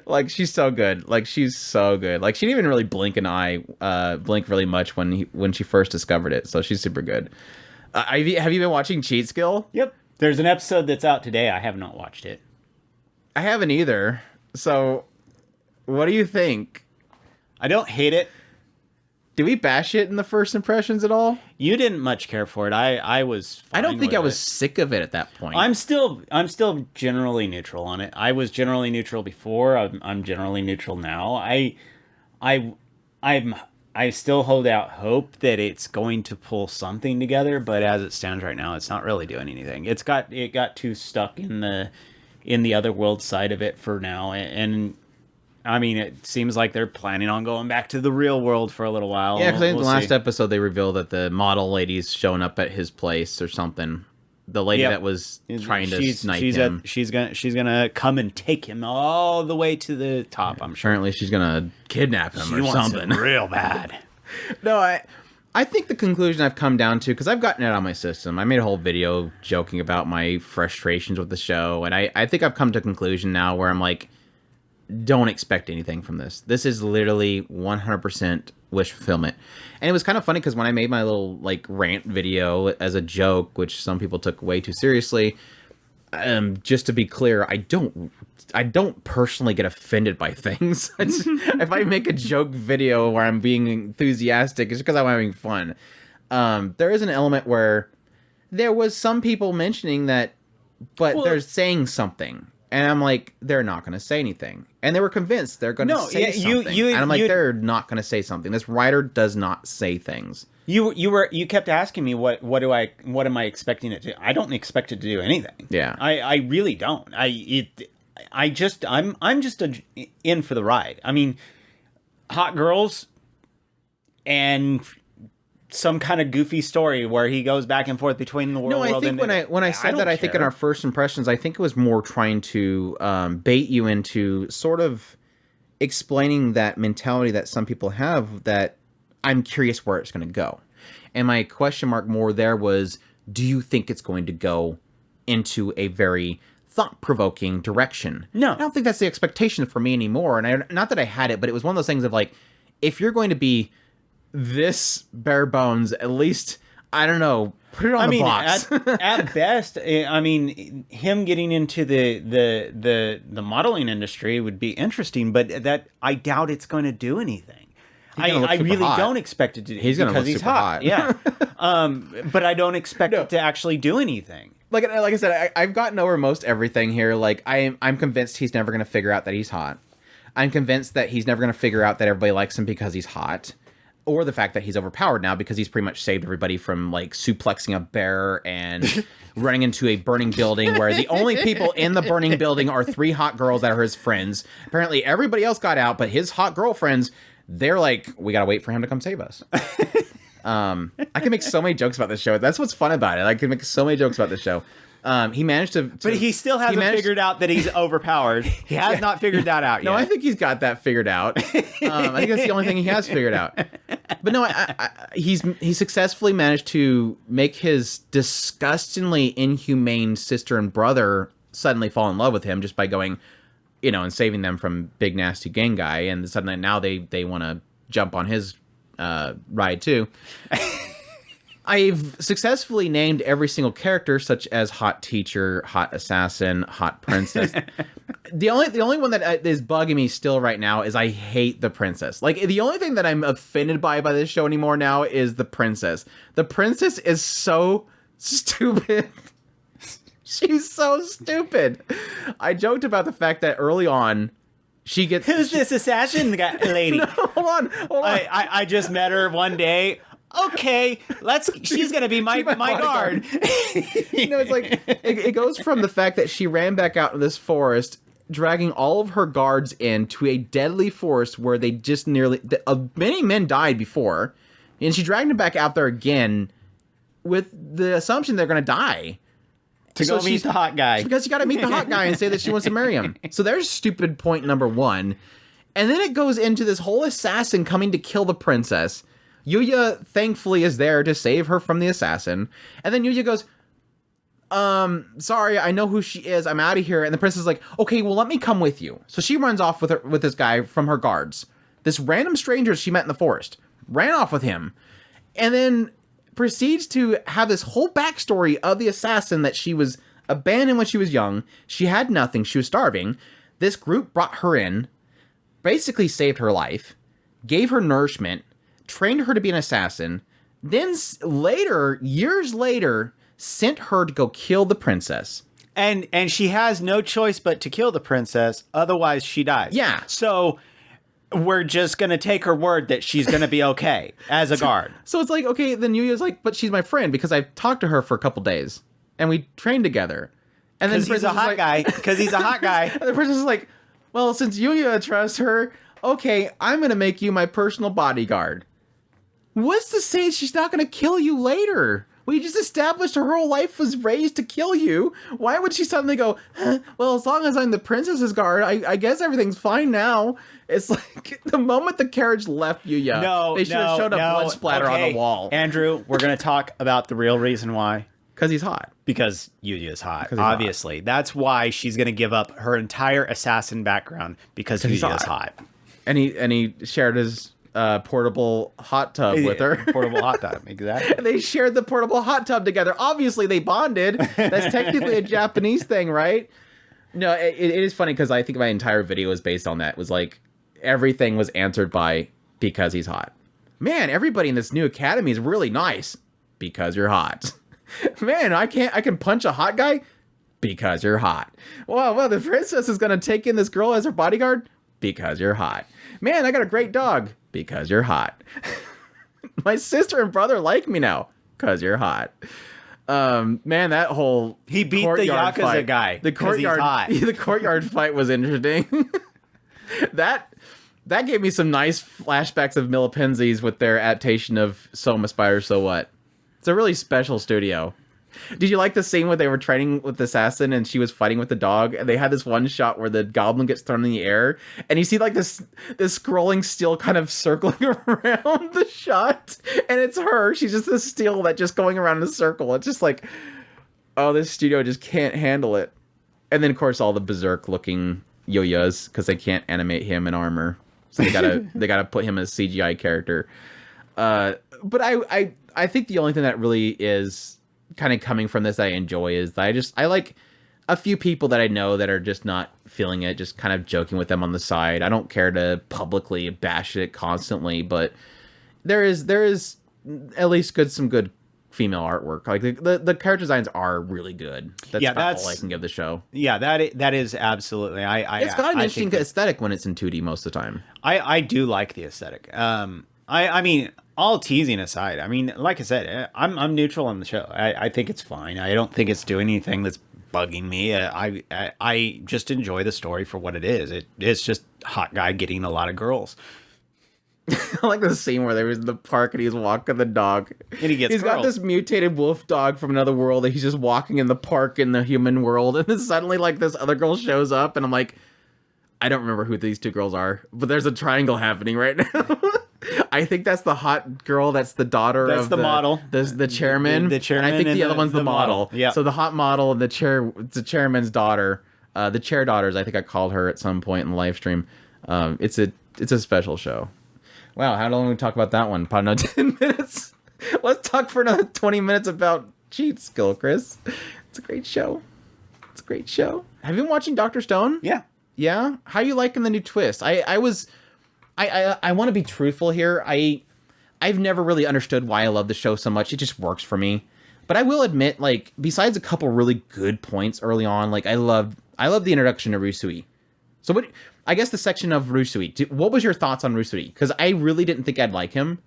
Like, she's so good. Like, she's so good. Like, she didn't even really blink really much when she first discovered it. So she's super good. Have you been watching Cheat Skill? Yep. There's an episode that's out today. I have not watched it. I haven't either. So, what do you think? I don't hate it. Did we bash it in the first impressions at all? You didn't much care for it. I was fine. I don't think with I was it. sick of it at that point. I'm still generally neutral on it. I was generally neutral before. I'm generally neutral now. I still hold out hope that it's going to pull something together, but as it stands right now, it's not really doing anything. It got too stuck in the Otherworld side of it for now, and I mean, it seems like they're planning on going back to the real world for a little while. Yeah, because I think the last episode they revealed that the model lady's showing up at his place or something. The lady that was trying to snipe him. She's gonna come and take him all the way to the top. I'm sure. Apparently, she's gonna kidnap him She or wants something. him real bad. No, I think the conclusion I've come down to, because I've gotten it on my system. I made a whole video joking about my frustrations with the show, and I think I've come to a conclusion now where I'm like, don't expect anything from this. This is literally 100% wish fulfillment. And it was kind of funny because when I made my little like rant video as a joke, which some people took way too seriously, just to be clear, I don't personally get offended by things. If I make a joke video where I'm being enthusiastic, it's because I'm having fun. There is an element where there was some people mentioning that, but they're saying something. And I'm like, they're not going to say anything. And they were convinced they're going to say something. And I'm like, they're not going to say something. This writer does not say things. You kept asking me what am I expecting it to? I don't expect it to do anything. Yeah. I really don't. I'm just in for the ride. I mean, hot girls and some kind of goofy story where he goes back and forth between the world. No, I think when I said that, I think in our first impressions, I think it was more trying to bait you into sort of explaining that mentality that some people have, that I'm curious where it's going to go. And my question mark more there was, do you think it's going to go into a very thought-provoking direction? No. I don't think that's the expectation for me anymore. And not that I had it, but it was one of those things of like, if you're going to be this bare bones, at least, I don't know, put it on the box. At best, I mean, him getting into the modeling industry would be interesting, but that I doubt it's going to do anything. I really don't expect it to. He's going to look super hot. Yeah, but I don't expect it to actually do anything. Like I said, I've gotten over most everything here. Like I'm convinced he's never going to figure out that he's hot. I'm convinced that he's never going to figure out that everybody likes him because he's hot. Or the fact that he's overpowered now because he's pretty much saved everybody from like suplexing a bear and running into a burning building where the only people in the burning building are 3 hot girls that are his friends. Apparently everybody else got out, but his hot girlfriends, they're like, we gotta wait for him to come save us. I can make so many jokes about this show. That's what's fun about it. I can make so many jokes about this show. He managed to but he still hasn't figured out that he's overpowered. He has not figured that out yet. No, I think he's got that figured out. I think that's the only thing he has figured out. But no, he successfully managed to make his disgustingly inhumane sister and brother suddenly fall in love with him just by going, and saving them from big nasty gang guy. And suddenly now they want to jump on his ride too. I've successfully named every single character, such as hot teacher, hot assassin, hot princess. The only one that is bugging me still right now is I hate the princess. Like, the only thing that I'm offended by this show anymore now is the princess. The princess is so stupid. She's so stupid. I joked about the fact that early on, she gets... Who's this assassin lady? No, hold on. I just met her one day. okay, she's gonna be my guard. It's like it goes from the fact that she ran back out in this forest, dragging all of her guards into a deadly forest where they just many men died before, and she dragged them back out there again with the assumption they're gonna die. To go meet the hot guy. Because you gotta meet the hot guy and say that she wants to marry him. So there's stupid point number one. And then it goes into this whole assassin coming to kill the princess. Yuya, thankfully, is there to save her from the assassin. And then Yuya goes, sorry, I know who she is. I'm out of here. And the princess is like, okay, well, let me come with you. So she runs off with this guy from her guards. This random stranger she met in the forest. Ran off with him. And then proceeds to have this whole backstory of the assassin that she was abandoned when she was young. She had nothing. She was starving. This group brought her in. Basically saved her life, gave her nourishment, trained her to be an assassin, then later, years later, sent her to go kill the princess. And she has no choice but to kill the princess, otherwise she dies. Yeah. So we're just going to take her word that she's going to be okay as a guard. So it's like, okay, then Yuya's like, but she's my friend because I've talked to her for a couple days and we trained together. And then he's a hot guy. Because he's a hot guy. And the princess is like, well, since Yuya trusts her, okay, I'm going to make you my personal bodyguard. What's to say she's not going to kill you later? We just established her whole life was raised to kill you. Why would she suddenly go, well, as long as I'm the princess's guard, I guess everything's fine now. It's like the moment the carriage left Yuya, they should have showed a blood splatter on the wall. Andrew, we're going to talk about the real reason why. Because he's hot. Because Yuya is hot, obviously. Hot. That's why she's going to give up her entire assassin background because Yuya is hot. And he shared his portable hot tub with her. Portable hot tub, exactly. They shared the portable hot tub together. Obviously, they bonded. That's technically a Japanese thing, right? No, it is funny because I think my entire video was based on that. It was like everything was answered by because he's hot. Man, everybody in this new academy is really nice because you're hot. Man, I can punch a hot guy because you're hot. Well, the princess is gonna take in this girl as her bodyguard because you're hot. Man, I got a great dog because you're hot. My sister and brother like me now because you're hot. Man, that whole he beat the Yakuza fight, guy. The courtyard fight was interesting. that gave me some nice flashbacks of Millipenzies with their adaptation of Soma Spider So What. It's a really special studio. Did you like the scene where they were training with the assassin and she was fighting with the dog, and they had this one shot where the goblin gets thrown in the air and you see like this scrolling steel kind of circling around the shot, and it's her. She's just this steel that just going around in a circle. It's just like, oh, this studio just can't handle it. And then of course all the berserk looking Yoyas because they can't animate him in armor, so they gotta put him as a CGI character. But I think the only thing that really is kind of coming from this that I enjoy is that I like a few people that I know that are just not feeling it, just kind of joking with them on the side. I don't care to publicly bash it constantly, but there is at least some good female artwork. Like the character designs are really good. That's all I can give the show. Yeah, that is absolutely. It's got an interesting aesthetic when it's in 2D most of the time. I do like the aesthetic. I mean, all teasing aside, I mean, like I said, I'm neutral on the show. I think it's fine. I don't think it's doing anything that's bugging me. I just enjoy the story for what it is. It's just hot guy getting a lot of girls. I like the scene where they was in the park and he's walking the dog. And he's got this mutated wolf dog from another world that he's just walking in the park in the human world. And then suddenly like this other girl shows up and I'm like, I don't remember who these two girls are, but there's a triangle happening right now. I think that's the hot girl. That's the daughter of the model. The chairman. The chairman. And I think the other one's the model. Yeah. So the hot model and the chairman's daughter. The chair daughters, I think I called her at some point in the live stream. It's a special show. Wow, how long did we talk about that one? Probably not 10 minutes. Let's talk for another 20 minutes about cheat skill, Chris. It's a great show. Have you been watching Dr. Stone? Yeah. Yeah? How you liking the new twist? I want to be truthful here. I've never really understood why I love the show so much. It just works for me. But I will admit, like, besides a couple really good points early on, like, I love the introduction of Rusui. So I guess the section of Rusui. What was your thoughts on Rusui? Because I really didn't think I'd like him.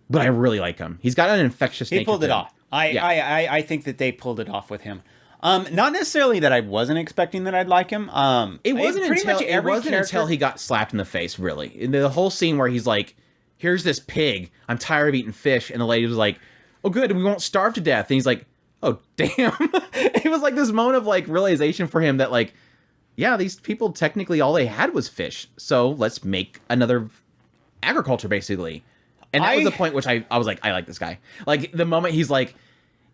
but I really like him. He's got an infectious nature. He pulled it off. I think that they pulled it off with him. Not necessarily that I wasn't expecting that I'd like him. It wasn't until he got slapped in the face, really. In the whole scene where he's like, here's this pig. I'm tired of eating fish. And the lady was like, oh, good. We won't starve to death. And he's like, oh, damn. It was like this moment of like realization for him that like, yeah, these people technically all they had was fish. So let's make another agriculture, basically. And that was the point which I was like, I like this guy. Like the moment he's like,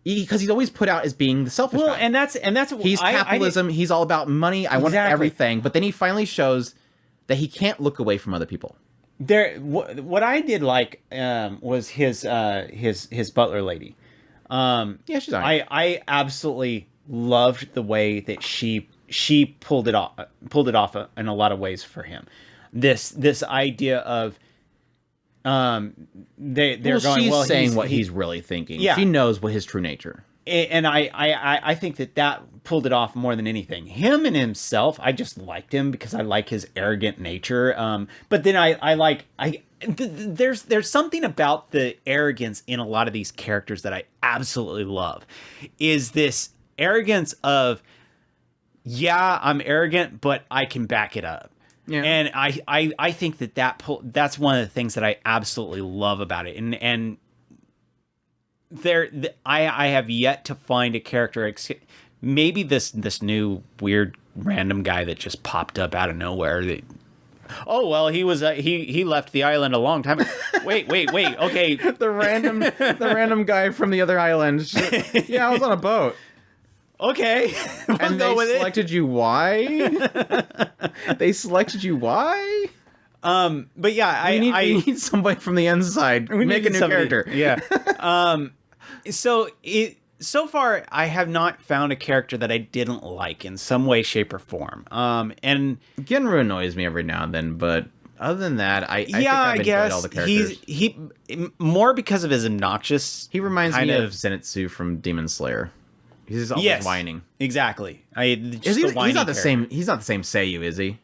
because he's always put out as being the selfish guy. and that's he's capitalism. He's all about money. I want everything. But then he finally shows that he can't look away from other people. What I did like was his butler lady. Yeah, she's all right. I absolutely loved the way that she pulled it off in a lot of ways for him. This idea of they're going, she's well, saying what he's really thinking. Yeah. She knows what his true nature. And I think that pulled it off more than anything. Him and himself, I just liked him because I like his arrogant nature. But then there's something about the arrogance in a lot of these characters that I absolutely love. Is this arrogance of, yeah, I'm arrogant, but I can back it up. Yeah. And I think that's one of the things that I absolutely love about it. And I have yet to find a character, maybe this new weird random guy that just popped up out of nowhere. Oh well, he was he left the island a long time ago. Wait, okay. the random guy from the other island. Yeah, I was on a boat. Okay. And they selected you. Why? They selected you. Why? But yeah, we need somebody from the inside. We make a new character. Yeah. So far, I have not found a character that I didn't like in some way, shape, or form. And Genru annoys me every now and then, but other than that, I think I've enjoyed all the characters. He more because of his obnoxious. He reminds me of Zenitsu from Demon Slayer. He's always whining. Exactly. He's not the same. He's not the same Seiyu, is he?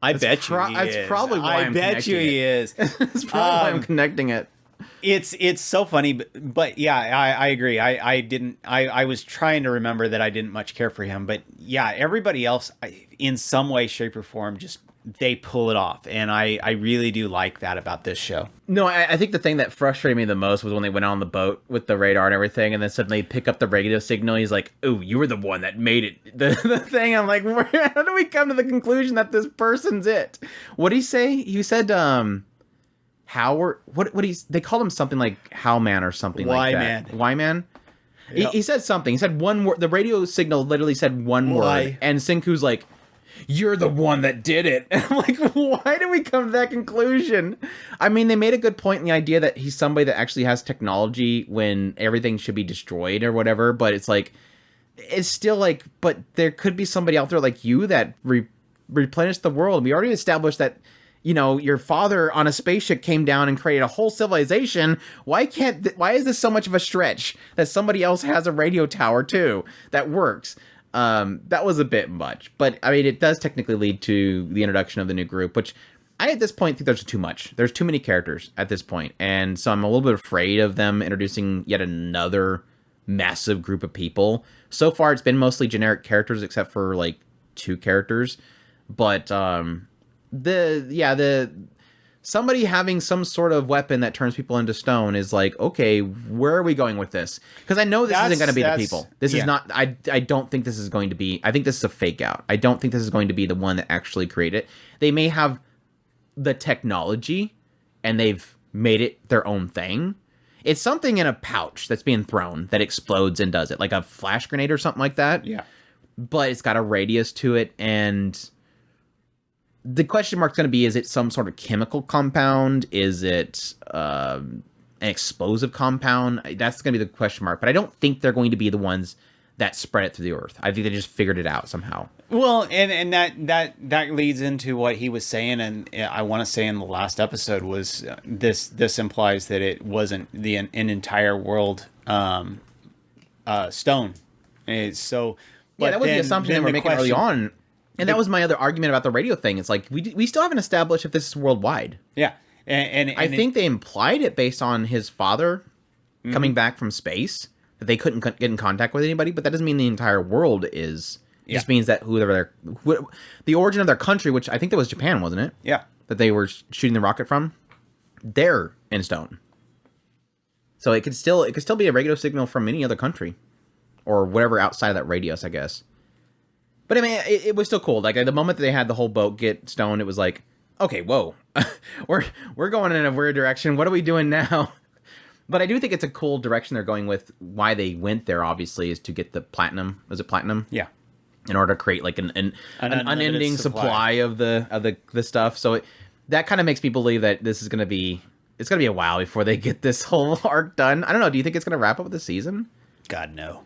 I bet you he is. That's probably why I'm bet you he is. That's probably why I'm connecting it. It's so funny, but yeah, I agree. I was trying to remember that I didn't much care for him, but yeah, everybody else in some way, shape, or form just they pull it off, and I really do like that about this show. No, I think the thing that frustrated me the most was when they went on the boat with the radar and everything, and then suddenly pick up the radio signal. He's like, "Oh, you were the one that made it." The thing. I'm like, how do we come to the conclusion that this person's it? What'd he say? He said, Howard. They called him something like Howman or something like that. Y-Man. Yep. He said something. He said one word. The radio signal literally said one word, and Senku's like, "You're the one that did it." And I'm like, why did we come to that conclusion? I mean, they made a good point in the idea that he's somebody that actually has technology when everything should be destroyed or whatever, but it's like, it's still like, but there could be somebody out there like you that replenished the world. We already established that, you know, your father on a spaceship came down and created a whole civilization. Why is this so much of a stretch that somebody else has a radio tower too that works? That was a bit much, but I mean, it does technically lead to the introduction of the new group, which I, at this point, think there's too much. There's too many characters at this point, and so I'm a little bit afraid of them introducing yet another massive group of people. So far, it's been mostly generic characters, except for like 2 characters, but somebody having some sort of weapon that turns people into stone is like, okay, where are we going with this? Because I know this isn't going to be the people. This is not, I don't think this is going to be, I think this is a fake out. I don't think this is going to be the one that actually created it. They may have the technology and they've made it their own thing. It's something in a pouch that's being thrown that explodes and does it, like a flash grenade or something like that. Yeah. But it's got a radius to it, and the question mark's going to be, is it some sort of chemical compound? Is it an explosive compound? That's going to be the question mark. But I don't think they're going to be the ones that spread it through the earth. I think they just figured it out somehow. Well, and that leads into what he was saying, and I want to say in the last episode was this implies that it wasn't an entire world stone. And so, yeah, that was the assumption they were making early on. And that was my other argument about the radio thing. It's like, we still haven't established if this is worldwide. Yeah. And I think they implied it based on his father coming back from space, that they couldn't get in contact with anybody, but that doesn't mean the entire world is. It just means that the origin of their country, which I think that was Japan, wasn't it? Yeah. That they were shooting the rocket from, they're in stone. So it could still be a radio signal from any other country, or whatever outside of that radius, I guess. But I mean, it was still cool. Like, the moment that they had the whole boat get stoned, it was like, okay, whoa, we're going in a weird direction. What are we doing now? But I do think it's a cool direction they're going with. Why they went there, obviously, is to get the platinum. Was it platinum? Yeah. In order to create like an unending supply of the stuff. So that kind of makes me believe that it's going to be a while before they get this whole arc done. I don't know. Do you think it's going to wrap up the season? God, no.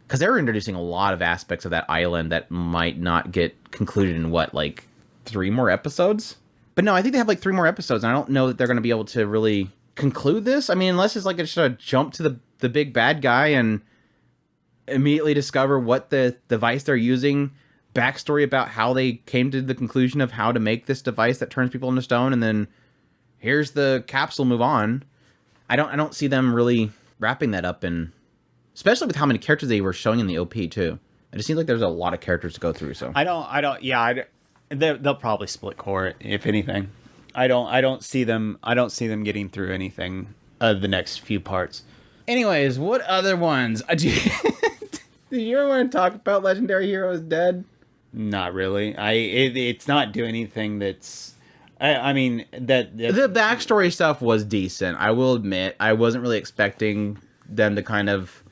Because they're introducing a lot of aspects of that island that might not get concluded in like 3 more episodes. But no, I think they have like 3 more episodes, and I don't know that they're going to be able to really conclude this. I mean, unless it's like it's just a jump to the big bad guy and immediately discover what the device they're using, backstory about how they came to the conclusion of how to make this device that turns people into stone, and then here's the capsule, move on. I don't see them really wrapping that up, and especially with how many characters they were showing in the OP too. It just seems like there's a lot of characters to go through. So they'll probably split core if anything. I don't see them getting through anything of the next few parts. Anyways, what other ones? Did you ever want to talk about Legendary Heroes Dead? Not really. It's not doing anything that's. I mean that the backstory stuff was decent. I will admit, I wasn't really expecting them to kind of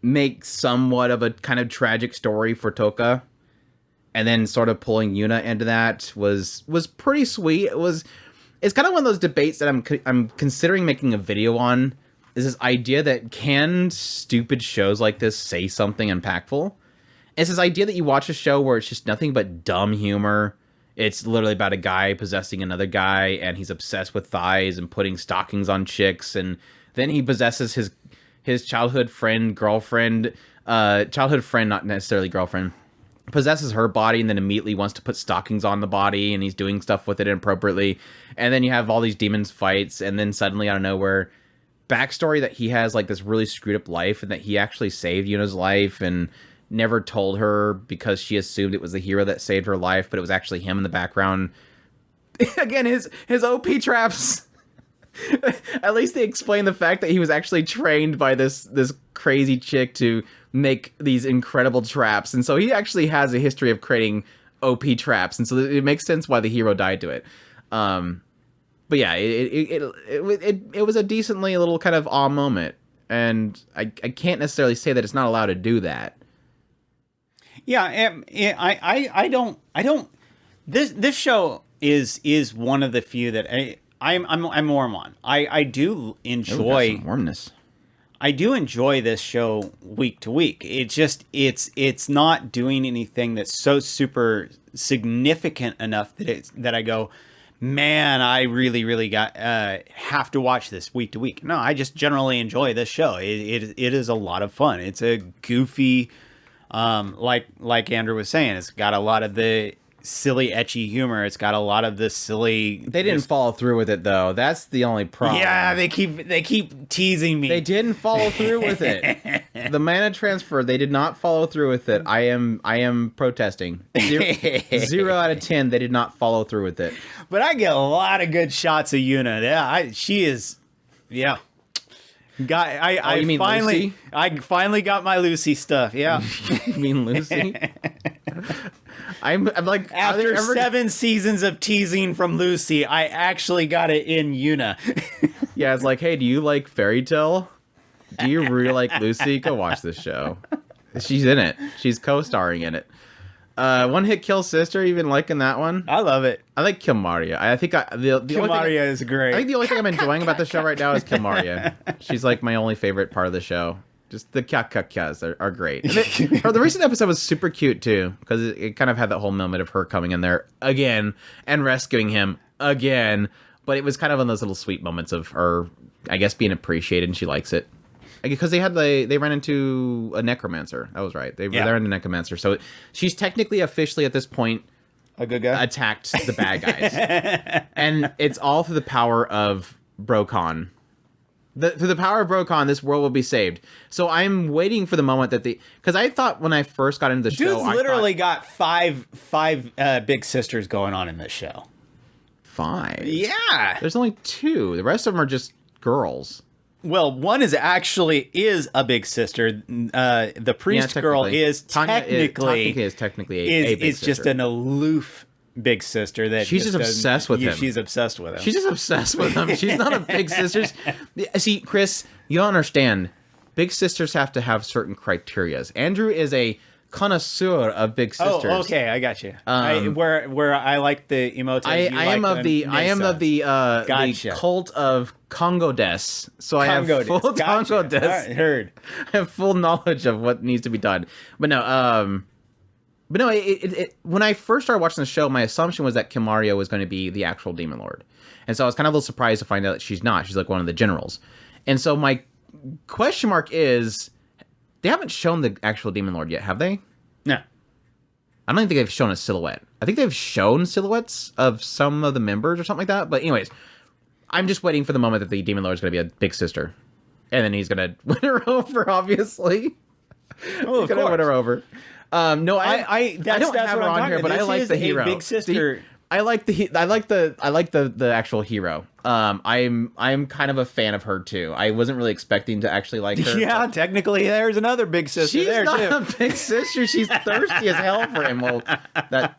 make somewhat of a kind of tragic story for Toka, and then sort of pulling Yuna into that was pretty sweet. It's kind of one of those debates that I'm considering making a video on. Is this idea that can stupid shows like this say something impactful? It's this idea that you watch a show where it's just nothing but dumb humor. It's literally about a guy possessing another guy, and he's obsessed with thighs and putting stockings on chicks, and then he possesses his childhood friend, not necessarily girlfriend, possesses her body and then immediately wants to put stockings on the body, and he's doing stuff with it inappropriately. And then you have all these demons fights, and then suddenly out of nowhere, backstory that he has like this really screwed up life, and that he actually saved Yuna's life and never told her because she assumed it was the hero that saved her life, but it was actually him in the background. Again, his OP traps. At least they explain the fact that he was actually trained by this crazy chick to make these incredible traps, and so he actually has a history of creating OP traps, and so it makes sense why the hero died to it. But yeah, it was a decently little kind of awe moment, and I can't necessarily say that it's not allowed to do that. Yeah, I don't. This show is one of the few that I'm warm on. I do enjoy warmness. I do enjoy this show week to week. It's not doing anything that's so super significant enough that I go, man, I really got have to watch this week to week. No, I just generally enjoy this show. It is a lot of fun. It's a goofy, like Andrew was saying, it's got a lot of the silly ecchi humor. It's got a lot of the silly. They didn't follow through with it though. That's the only problem. Yeah, they keep teasing me. They didn't follow through with it. The mana transfer, they did not follow through with it. I am protesting. 0 out of 10. They did not follow through with it. But I get a lot of good shots of Yuna. Yeah, she is. Yeah. I finally got my Lucy stuff. Yeah. You mean Lucy? I'm like, after 7 seasons of teasing from Lucy, I actually got it in Yuna. Yeah, it's like, hey, do you like Fairy Tale? Do you really like Lucy? Go watch this show. She's in it. She's co-starring in it. One Hit Kill Sister, you've been liking that one? I love it. I like Kilmaria. I think Kilmaria is great. I think the only thing I'm enjoying about the show right now is Kilmaria. She's like my only favorite part of the show. Just the kya are great. The recent episode was super cute too, because it kind of had that whole moment of her coming in there again and rescuing him again. But it was kind of one of those little sweet moments of her, I guess, being appreciated, and she likes it. Because they ran into a necromancer. That was right. They ran into a necromancer. So she's technically officially at this point A good guy? attacked the bad guys. And it's all through the power of Brokon. Through the power of Brokon, this world will be saved. So I'm waiting for the moment that because I thought when I first got into the show, Dude's literally got five big sisters going on in this show. 5. Yeah. There's only 2. The rest of them are just girls. Well, one is a big sister. The priest girl is technically a big sister. just an aloof big sister that she's just obsessed with him. She's obsessed with him. She's just obsessed with him. She's not a big sister. See, Chris, you don't understand. Big sisters have to have certain criterias. Andrew is a connoisseur of big sisters. Oh, okay, I got you. Where I like the emotes. I am of the cult of Congo Des. So I have full Congo Des. Right, heard. I have full knowledge of what needs to be done. But no, when I first started watching the show, my assumption was that Kimario was going to be the actual Demon Lord. And so I was kind of a little surprised to find out that she's not. She's like one of the generals. And so my question mark is, they haven't shown the actual Demon Lord yet, have they? No. I don't think they've shown a silhouette. I think they've shown silhouettes of some of the members or something like that. But anyways, I'm just waiting for the moment that the Demon Lord is going to be a big sister. And then he's going to win her over, obviously. Oh, he's going to win her over. No, I don't have her on here, but I like the hero. Big sister. I like the actual hero. I'm kind of a fan of her too. I wasn't really expecting to actually like her. Yeah, technically, there's another big sister. She's there not too. a big sister. She's thirsty as hell for him. Well,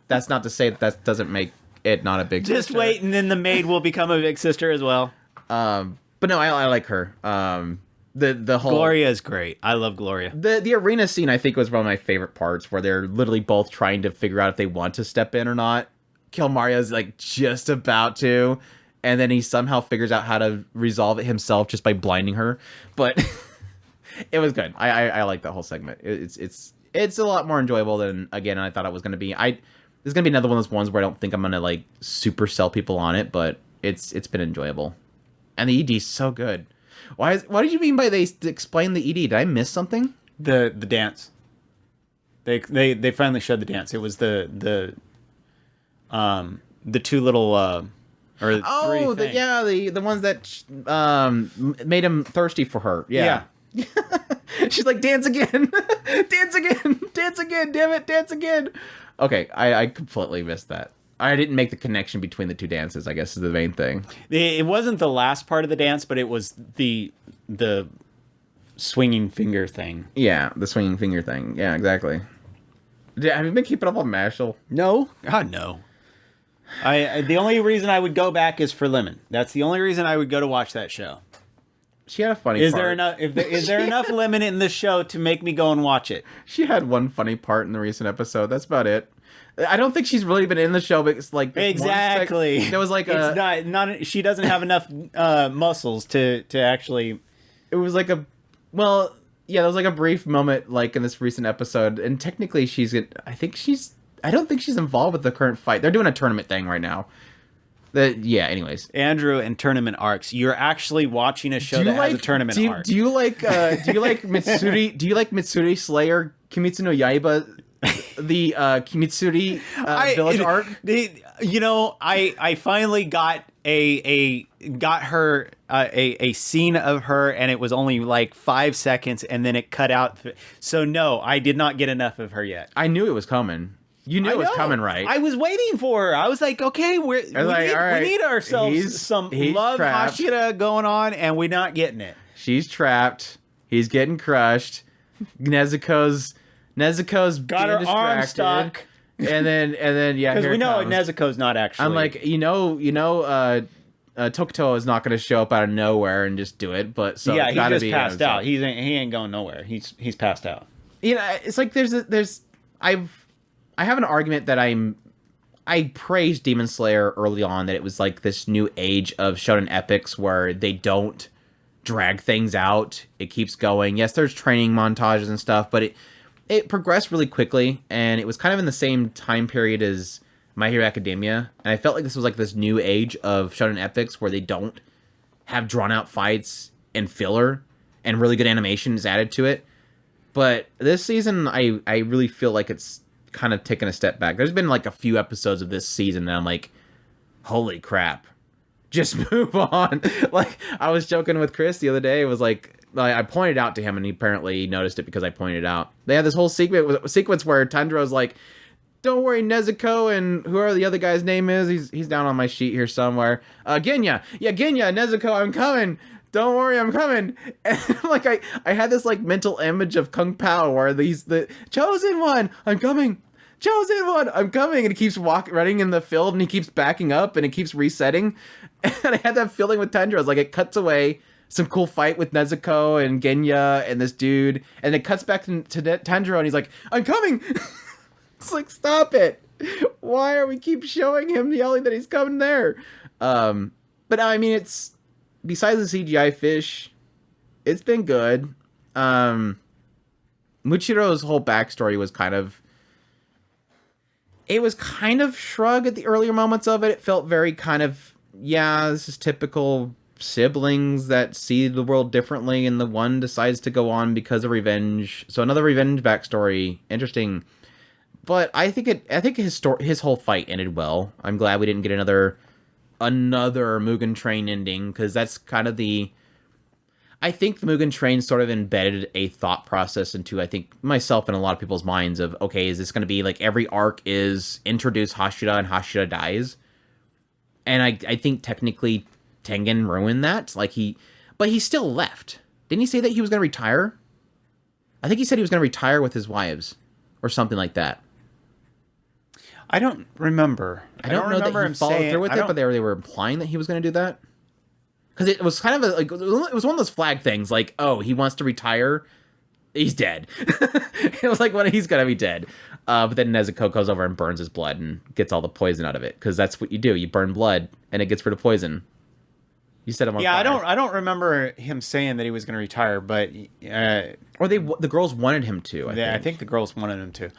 that's not to say that doesn't make it not a big sister. Just wait, and then the maid will become a big sister as well. But no, I like her. The whole Gloria is great. I love Gloria. The arena scene I think was one of my favorite parts, where they're literally both trying to figure out if they want to step in or not. Kilmario's like just about to, and then he somehow figures out how to resolve it himself just by blinding her. But it was good. I like that whole segment. It's a lot more enjoyable than I thought it was going to be. This is going to be another one of those ones where I don't think I'm going to like super sell people on it, but it's been enjoyable. And the ED's so good. What did you mean by they explain the ED? Did I miss something? The dance. They finally showed the dance. It was the two little or three things. the ones that made him thirsty for her. Yeah. She's like, dance again, dance again, dance again, damn it, dance again. Okay, I completely missed that. I didn't make the connection between the two dances, I guess, is the main thing. It wasn't the last part of the dance, but it was the swinging finger thing. Yeah, the swinging finger thing. Yeah, exactly. Have you been keeping up on Mashle? No. God, no. The only reason I would go back is for Lemon. That's the only reason I would go to watch that show. She had a funny part. Is there enough Lemon in the show to make me go and watch it? She had one funny part in the recent episode. That's about it. I don't think she's really been in the show, but it's like exactly. There was like it's not. She doesn't have enough muscles to actually. It was like there was like a brief moment like in this recent episode, and technically I don't think she's involved with the current fight. They're doing a tournament thing right now. Anyways. Andrew and tournament arcs. You're actually watching a show that has a tournament arc. Do you like Mitsuri? Do you like Mitsuri Slayer Kimetsu no Yaiba? The Kimitsuri village arc. I finally got her a scene of her, and it was only like 5 seconds, and then it cut out. So no, I did not get enough of her yet. I knew it was coming. You knew it was coming, right? I was waiting for her. I was like, okay, we need ourselves some love trapped. Hashira going on, and we're not getting it. She's trapped. He's getting crushed. Nezuko's got her arm stuck, and then because we know Nezuko's not actually. I'm like, Tokuto is not going to show up out of nowhere and just do it, but so yeah, he just passed out. He ain't going nowhere. He's passed out. It's like I have an argument that I praised Demon Slayer early on, that it was like this new age of shonen epics where they don't drag things out. It keeps going. Yes, there's training montages and stuff, but it progressed really quickly, and it was kind of in the same time period as My Hero Academia, and I felt like this was like this new age of shonen epics where they don't have drawn out fights and filler, and really good animation is added to it. But this season, I really feel like it's kind of taken a step back. There's been like a few episodes of this season that I'm like, holy crap, just move on. Like, I was joking with Chris the other day. It was like, I pointed out to him, and he apparently noticed it because I pointed it out. They had this whole sequence where Tanjiro's like, don't worry, Nezuko, and whoever the other guy's name is, he's down on my sheet here somewhere. Genya. Yeah, Genya, Nezuko, I'm coming. Don't worry, I'm coming. And like, I had this like mental image of Kung Pao where the chosen one, I'm coming. Chosen one, I'm coming. And he keeps running in the field, and he keeps backing up, and it keeps resetting. And I had that feeling with Tanjiro. I was like, it cuts away, some cool fight with Nezuko and Genya and this dude, and it cuts back to Tanjiro, and he's like, I'm coming. It's like, stop it. Why are we keep showing him yelling that he's coming there? But I mean, it's, besides the CGI fish, it's been good. Muchiro's whole backstory was kind of shrug at the earlier moments of it. It felt very kind of, yeah, this is typical siblings that see the world differently, and the one decides to go on because of revenge. So another revenge backstory. Interesting. But I think his whole fight ended well. I'm glad we didn't get another Mugen Train ending, because that's kind of I think the Mugen Train sort of embedded a thought process into, I think, myself and a lot of people's minds of, okay, is this going to be like every arc is introduce Hashira and Hashira dies? And I think technically Tengen ruined that. But he still left. Didn't he say that he was going to retire? I think he said he was going to retire with his wives or something like that. I don't remember. I don't know that he followed through with it, but they were implying that he was going to do that. Because it was kind of it was one of those flag things, like, oh, he wants to retire, he's dead. It was like, well, he's going to be dead. But then Nezuko goes over and burns his blood and gets all the poison out of it, because that's what you do. You burn blood, and it gets rid of poison. You set him on fire. I don't remember him saying that he was going to retire, but or the girls wanted him to. I think the girls wanted him to.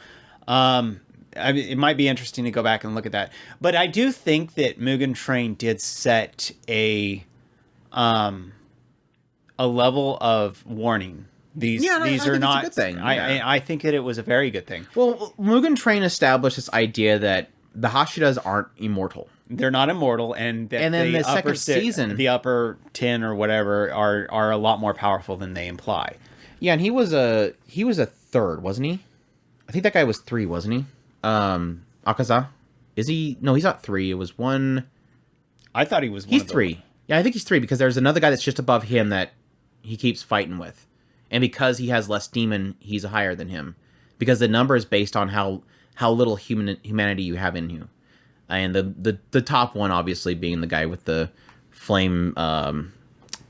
I mean, it might be interesting to go back and look at that. But I do think that Mugen Train did set a level of warning. These are not a good thing. I think that it was a very good thing. Well, Mugen Train established this idea that the Hashiras aren't immortal. They're not immortal, and then the second season, the upper 10 or whatever are a lot more powerful than they imply. Yeah, and he was a third, wasn't he? I think that guy was 3, wasn't he? Akaza? Is he? No, he's not 3. It was 1. I thought he was 1. He's 3. Yeah, I think he's 3, because there's another guy that's just above him that he keeps fighting with. And because he has less demon, he's higher than him. Because the number is based on how little humanity you have in you. And the top one, obviously, being the guy with the flame,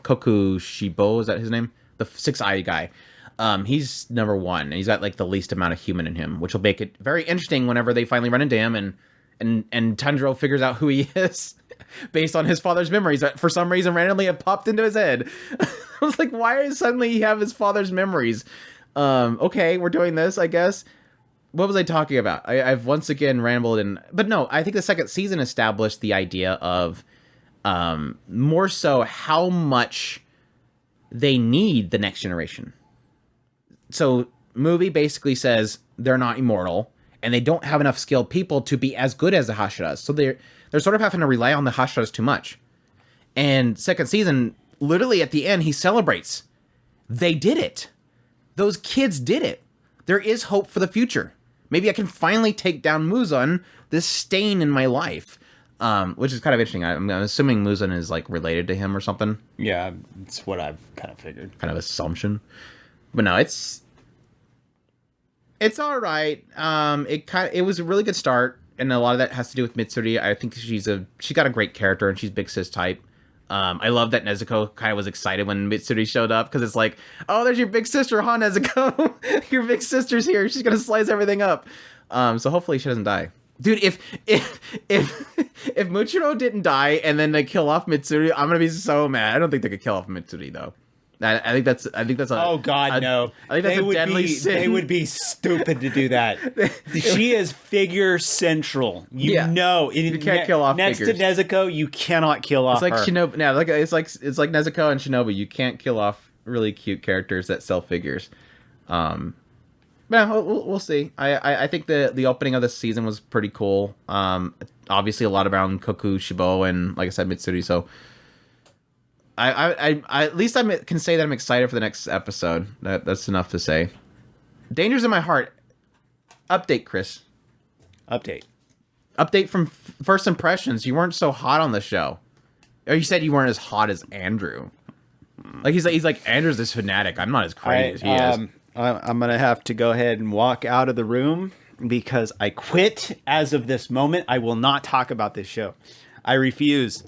Koku Shibo, is that his name? The 6-eye guy. He's number 1, and he's got like the least amount of human in him, which will make it very interesting whenever they finally run into him, and Tanjiro figures out who he is based on his father's memories that for some reason randomly have popped into his head. I was like, why is suddenly he have his father's memories? Okay, we're doing this, I guess. What was I talking about? I've once again rambled, but no, I think the second season established the idea of more so how much they need the next generation. So movie basically says they're not immortal, and they don't have enough skilled people to be as good as the Hashiras. So they're sort of having to rely on the Hashiras too much. And second season, literally at the end, he celebrates. They did it. Those kids did it. There is hope for the future. Maybe I can finally take down Muzan, this stain in my life. Which is kind of interesting. I'm assuming Muzan is like related to him or something. Yeah, it's what I've kind of figured. Kind of assumption. But no, it's all right. It was a really good start, and a lot of that has to do with Mitsuri. I think she got a great character, and she's big sis type. I love that Nezuko kind of was excited when Mitsuri showed up, because it's like, oh, there's your big sister, huh, Nezuko? Your big sister's here. She's gonna slice everything up. So hopefully she doesn't die. Dude, if Muchiro didn't die and then they kill off Mitsuri, I'm gonna be so mad. I don't think they could kill off Mitsuri though. I think that's a, oh god, no. I think that's a deadly sin. They would be stupid to do that. She is figure central. You can't kill off next figures. to Nezuko, you cannot kill off her. It's like Shinobu. Yeah, it's like Nezuko and Shinobu. You can't kill off really cute characters that sell figures. Yeah, we'll see. I think the opening of the season was pretty cool. Obviously a lot around Koku, Shibo, and like I said, Mitsuri. So I at least I can say that I'm excited for the next episode. That's enough to say. Dangers in my heart. Update, Chris. Update from first impressions. You weren't so hot on the show, or you said you weren't as hot as Andrew. Like he's like Andrew's this fanatic. I'm not as crazy as he is. I'm going to have to go ahead and walk out of the room because I quit as of this moment. I will not talk about this show. I refuse.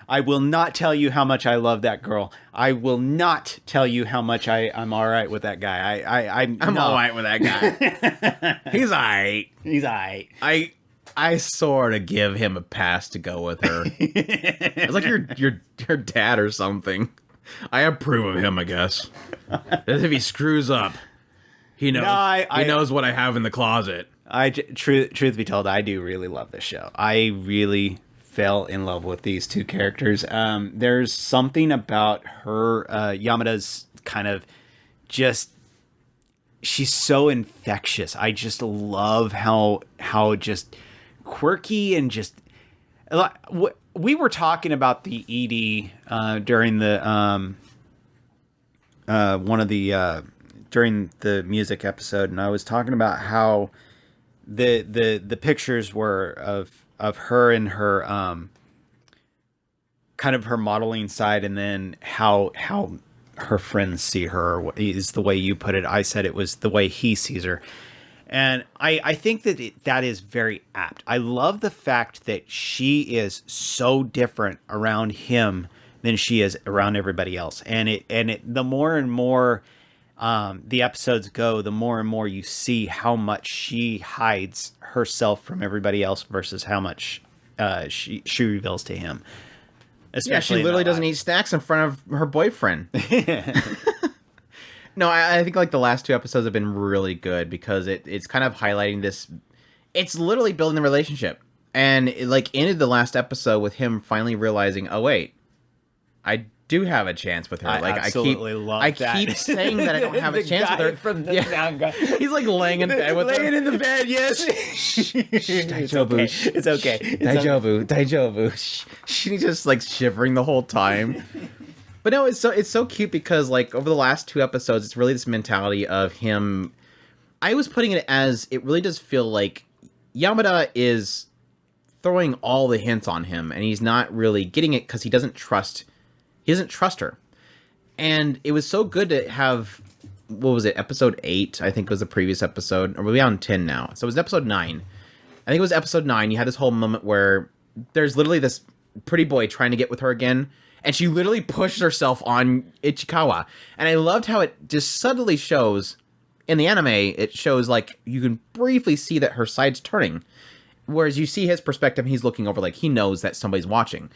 I will not tell you how much I love that girl. I will not tell you how much I'm all right with that guy. I'm all right with that guy. He's all right. He's all right. I sort of give him a pass to go with her. It's like your dad or something. I approve of him, I guess. As if he screws up, he knows. No, he knows what I have in the closet. Truth be told, I do really love this show. I really fell in love with these two characters. There's something about her, Yamada's kind of just. She's so infectious. I just love how just quirky and just. We were talking about the ED during the during the music episode, and I was talking about how the pictures were of her and her kind of her modeling side, and then how her friends see her is the way you put it. I said it was the way he sees her. And I think that is very apt. I love the fact that she is so different around him than she is around everybody else. And the more and more the episodes go, the more and more you see how much she hides herself from everybody else versus how much she reveals to him. Especially she literally doesn't eat snacks in front of her boyfriend. No, I think like the last two episodes have been really good because it's kind of highlighting this. It's literally building the relationship, and it like ended the last episode with him finally realizing, oh wait, I do have a chance with her. I keep saying that I don't have a chance with her. From the manga. He's like laying in bed with her. Laying in the bed, yes. Daijobu. It's okay. Daijobu. She's just like shivering the whole time. But no, it's so cute because like over the last two episodes, it's really this mentality of him. I was putting it as it really does feel like Yamada is throwing all the hints on him, and he's not really getting it because he doesn't trust her. And it was so good to have, what was it, episode 8, I think was the previous episode, or we're on 10 now. So it was episode 9. I think it was episode 9. You had this whole moment where there's literally this pretty boy trying to get with her again, and she literally pushed herself on Ichikawa. And I loved how it just subtly shows, in the anime, it shows like, you can briefly see that her side's turning. Whereas you see his perspective, he's looking over like he knows that somebody's watching.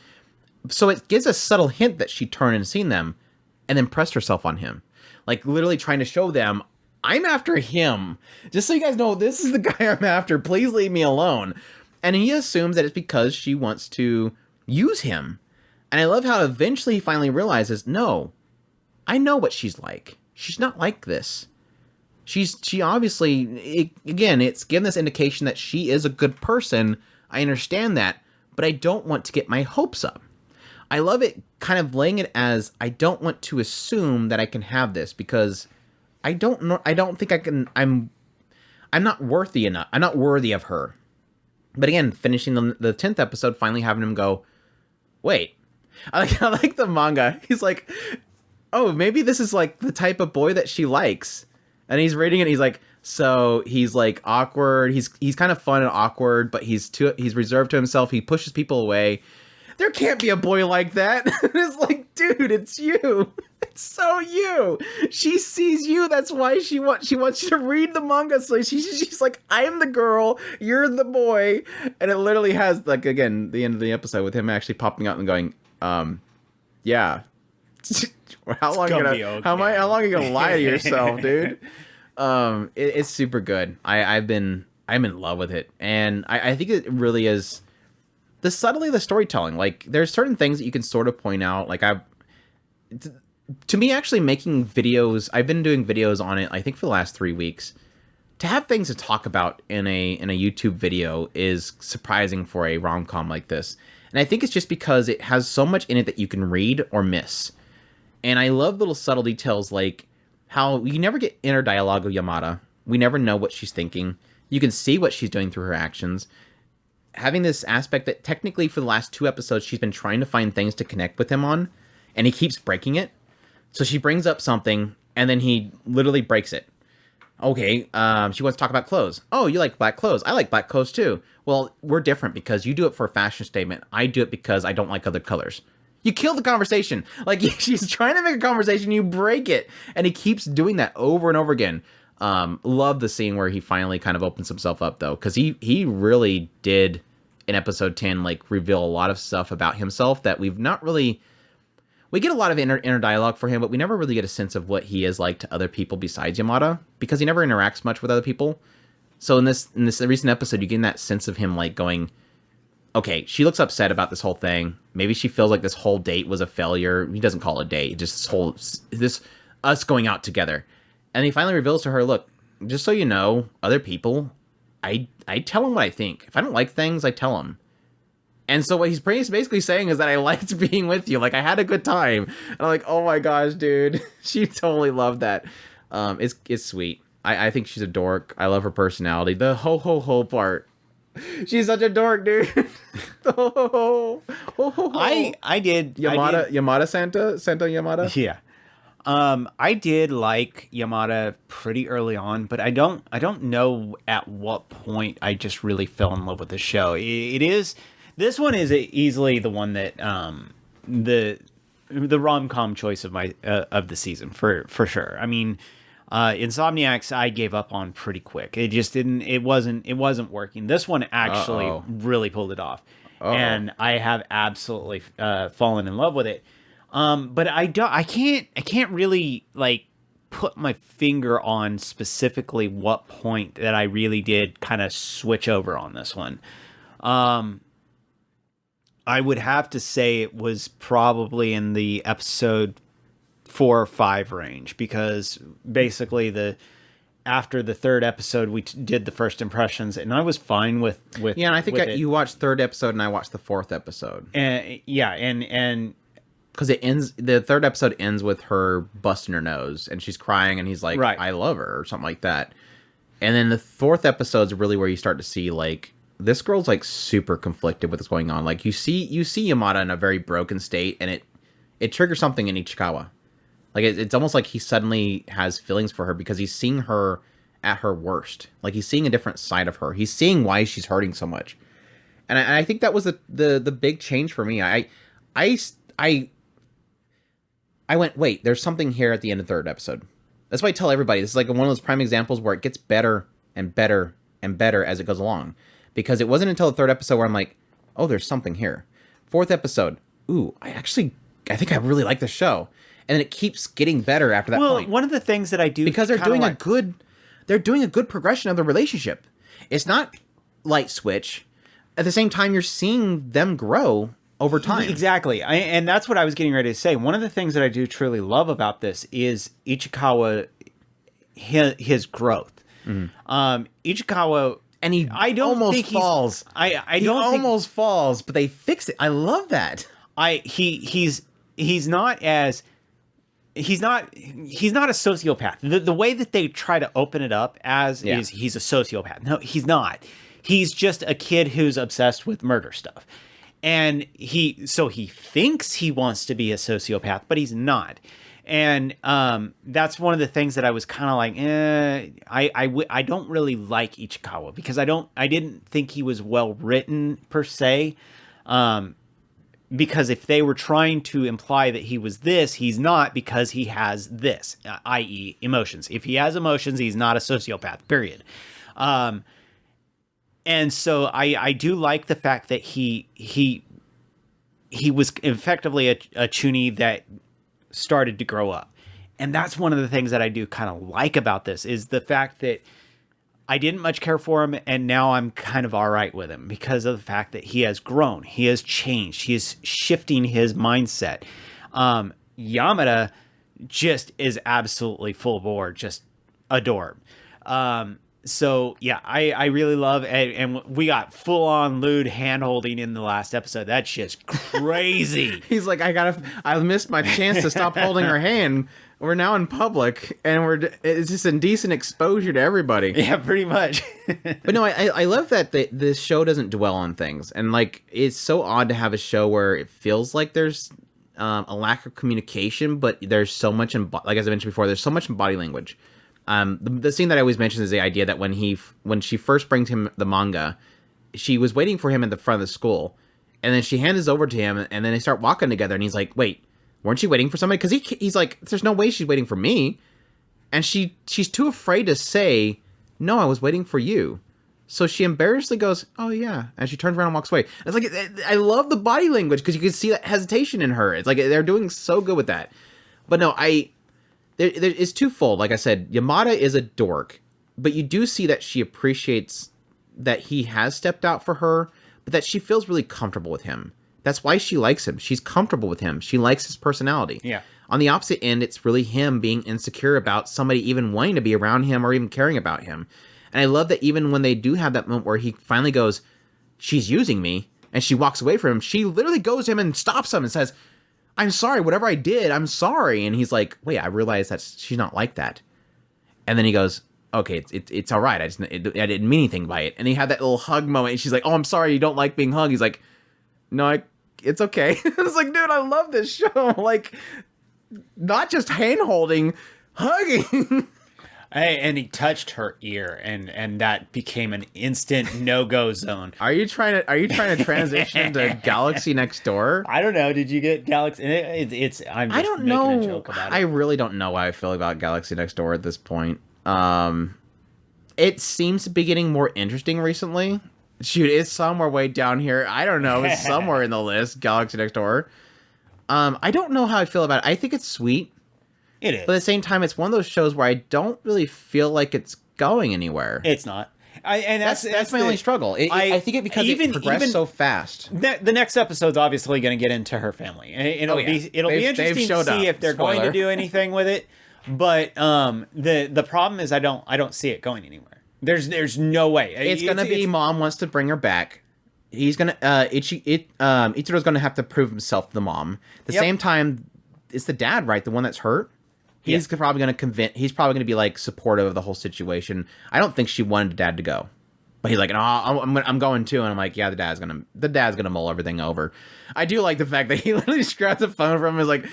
So it gives a subtle hint that she turned and seen them, and then pressed herself on him. Like literally trying to show them, I'm after him. Just so you guys know, this is the guy I'm after. Please leave me alone. And he assumes that it's because she wants to use him. And I love how eventually he finally realizes, no, I know what she's like. She's not like this. She obviously, again, it's given this indication that she is a good person. I understand that, but I don't want to get my hopes up. I love it kind of laying it as, I don't want to assume that I can have this because I don't know. I don't think I can. I'm not worthy enough. I'm not worthy of her. But again, finishing the 10th episode, finally having him go, wait, I like the manga. He's like, oh, maybe this is like the type of boy that she likes. And he's reading it. And he's like, so he's like awkward. He's kind of fun and awkward, but he's reserved to himself. He pushes people away. There can't be a boy like that. It's like, dude, it's you. It's so you. She sees you. That's why she wants you to read the manga. So she's like, I'm the girl. You're the boy. And it literally has like, again, the end of the episode with him actually popping out and going, yeah. How long are you gonna lie to yourself, dude? It's super good. I'm in love with it, and I think it really is the subtlety of the storytelling. Like, there's certain things that you can sort of point out. Like, to me, actually making videos, I've been doing videos on it, I think for the last 3 weeks. to have things to talk about in a YouTube video is surprising for a rom-com like this. And I think it's just because it has so much in it that you can read or miss. And I love little subtle details like how you never get inner dialogue of Yamada. We never know what she's thinking. You can see what she's doing through her actions. Having this aspect that technically for the last 2 episodes, she's been trying to find things to connect with him on, and he keeps breaking it. So she brings up something, and then he literally breaks it. Okay, she wants to talk about clothes. Oh, you like black clothes. I like black clothes too. Well, we're different because you do it for a fashion statement. I do it because I don't like other colors. You kill the conversation. Like, she's trying to make a conversation, you break it. And he keeps doing that over and over again. Love the scene where he finally kind of opens himself up, though. Because he really did, in episode 10, like, reveal a lot of stuff about himself that we've not really... We get a lot of inner dialogue for him, but we never really get a sense of what he is like to other people besides Yamada, because he never interacts much with other people. So in this recent episode, you get that sense of him like going, okay, she looks upset about this whole thing. Maybe she feels like this whole date was a failure. He doesn't call it a date, just this us going out together. And he finally reveals to her, look, just so you know, other people, I tell them what I think. If I don't like things, I tell them. And so what he's basically saying is that I liked being with you. Like, I had a good time. And I'm like, oh my gosh, dude. She totally loved that. It's sweet. I think she's a dork. I love her personality. The ho part. She's such a dork, dude. Ho. I did. Yamada Santa Yamada? Yeah. I did like Yamada pretty early on, but I don't know at what point I just really fell in love with the show. This one is easily the one that the rom-com choice of the season for sure. I mean, Insomniacs I gave up on pretty quick. It wasn't working. This one actually really pulled it off. And I have absolutely fallen in love with it. But I can't really like put my finger on specifically what point that I really did kind of switch over on this one. I would have to say it was probably in the episode 4 or 5 range, because basically after the 3rd episode we did the first impressions, and I was fine with yeah. And I think you watched 3rd episode and I watched the 4th episode. And because it ends, the 3rd episode ends with her busting her nose and she's crying and he's like, right, I love her or something like that. And then the 4th episode is really where you start to see like, this girl's like super conflicted with what's going on. Like you see Yamada in a very broken state, and it triggers something in Ichikawa. Like it's almost like he suddenly has feelings for her because he's seeing her at her worst. Like he's seeing a different side of her. He's seeing why she's hurting so much. And I think that was the big change for me. I went, wait, there's something here at the end of the 3rd episode. That's why I tell everybody, this is like one of those prime examples where it gets better and better and better as it goes along. Because it wasn't until the 3rd episode where I'm like, oh, there's something here. 4th episode, ooh, I think I really like the show. And then it keeps getting better after that point. Well, one of the things that I do... Because they're doing a good progression of the relationship. It's not light switch. At the same time, you're seeing them grow over time. Exactly. And that's what I was getting ready to say. One of the things that I do truly love about this is Ichikawa, his growth. Mm-hmm. Ichikawa... And he almost falls. He almost falls, but they fix it. I love that. He's not a sociopath. The way that they try to open it up as is he's a sociopath. No, he's not. He's just a kid who's obsessed with murder stuff. And he thinks he wants to be a sociopath, but he's not. And that's one of the things that I was kind of like, I don't really like Ichikawa, because I didn't think he was well written per se. Because if they were trying to imply that he was this, he's not, because he has this, i.e. emotions. If he has emotions, he's not a sociopath, period. And so I do like the fact that he was effectively a chuny that started to grow up. And that's one of the things that I do kind of like about this, is the fact that I didn't much care for him, and now I'm kind of all right with him because of the fact that he has grown, he has changed, he is shifting his mindset. Yamada just is absolutely full bore, just adored. So yeah, I really love, and we got full on lewd hand holding in the last episode. That's just crazy. He's like, I missed my chance to stop holding her hand. We're now in public, and it's just indecent exposure to everybody. Yeah, pretty much. But no, I love that this show doesn't dwell on things, and like it's so odd to have a show where it feels like there's a lack of communication, but there's so much like as I mentioned before, there's so much in body language. The scene that I always mention is the idea that when she first brings him the manga, she was waiting for him at the front of the school, and then she hands it over to him, and then they start walking together, and he's like, "Wait, weren't you waiting for somebody?" Because he's like, "There's no way she's waiting for me," and she's too afraid to say, "No, I was waiting for you." So she embarrassedly goes, "Oh yeah," and she turns around and walks away. It's like I love the body language because you can see that hesitation in her. It's like they're doing so good with that. But no, it's twofold. Like I said, Yamada is a dork, but you do see that she appreciates that he has stepped out for her, but that she feels really comfortable with him. That's why she likes him. She's comfortable with him. She likes his personality. Yeah. On the opposite end, it's really him being insecure about somebody even wanting to be around him or even caring about him. And I love that even when they do have that moment where he finally goes, "She's using me," and she walks away from him, she literally goes to him and stops him and says, "I'm sorry, whatever I did, I'm sorry." And he's like, "Wait, I realize that she's not like that." And then he goes, "Okay, it's all right. I didn't mean anything by it." And he had that little hug moment, and she's like, "Oh, I'm sorry, you don't like being hugged." He's like, "No, it's okay." It's like, dude, I love this show. Like, not just hand holding, hugging. And he touched her ear, and that became an instant no-go zone. Are you trying to transition to Galaxy Next Door? I don't know. Did you get Galaxy? I'm just making a joke about it. I really don't know how I feel about Galaxy Next Door at this point. It seems to be getting more interesting recently. Shoot, it's somewhere way down here. I don't know. It's somewhere in the list. Galaxy Next Door. I don't know how I feel about it. I think it's sweet. It is. But at the same time, it's one of those shows where I don't really feel like it's going anywhere. It's not. That's my only struggle. I think because it progressed so fast. The next episode's obviously going to get into her family. It'll be interesting to see if they're going to do anything with it. But the problem is I don't see it going anywhere. There's no way. It's going to be mom wants to bring her back. He's going to Ichiro's going to have to prove himself to the mom. At the same time, it's the dad, right? The one that's hurt. He's probably going to he's probably going to be like supportive of the whole situation. I don't think she wanted dad to go, but he's like, "No, I'm going too." And I'm like, "Yeah, the dad's gonna mull everything over." I do like the fact that he literally just grabs the phone from him and is like,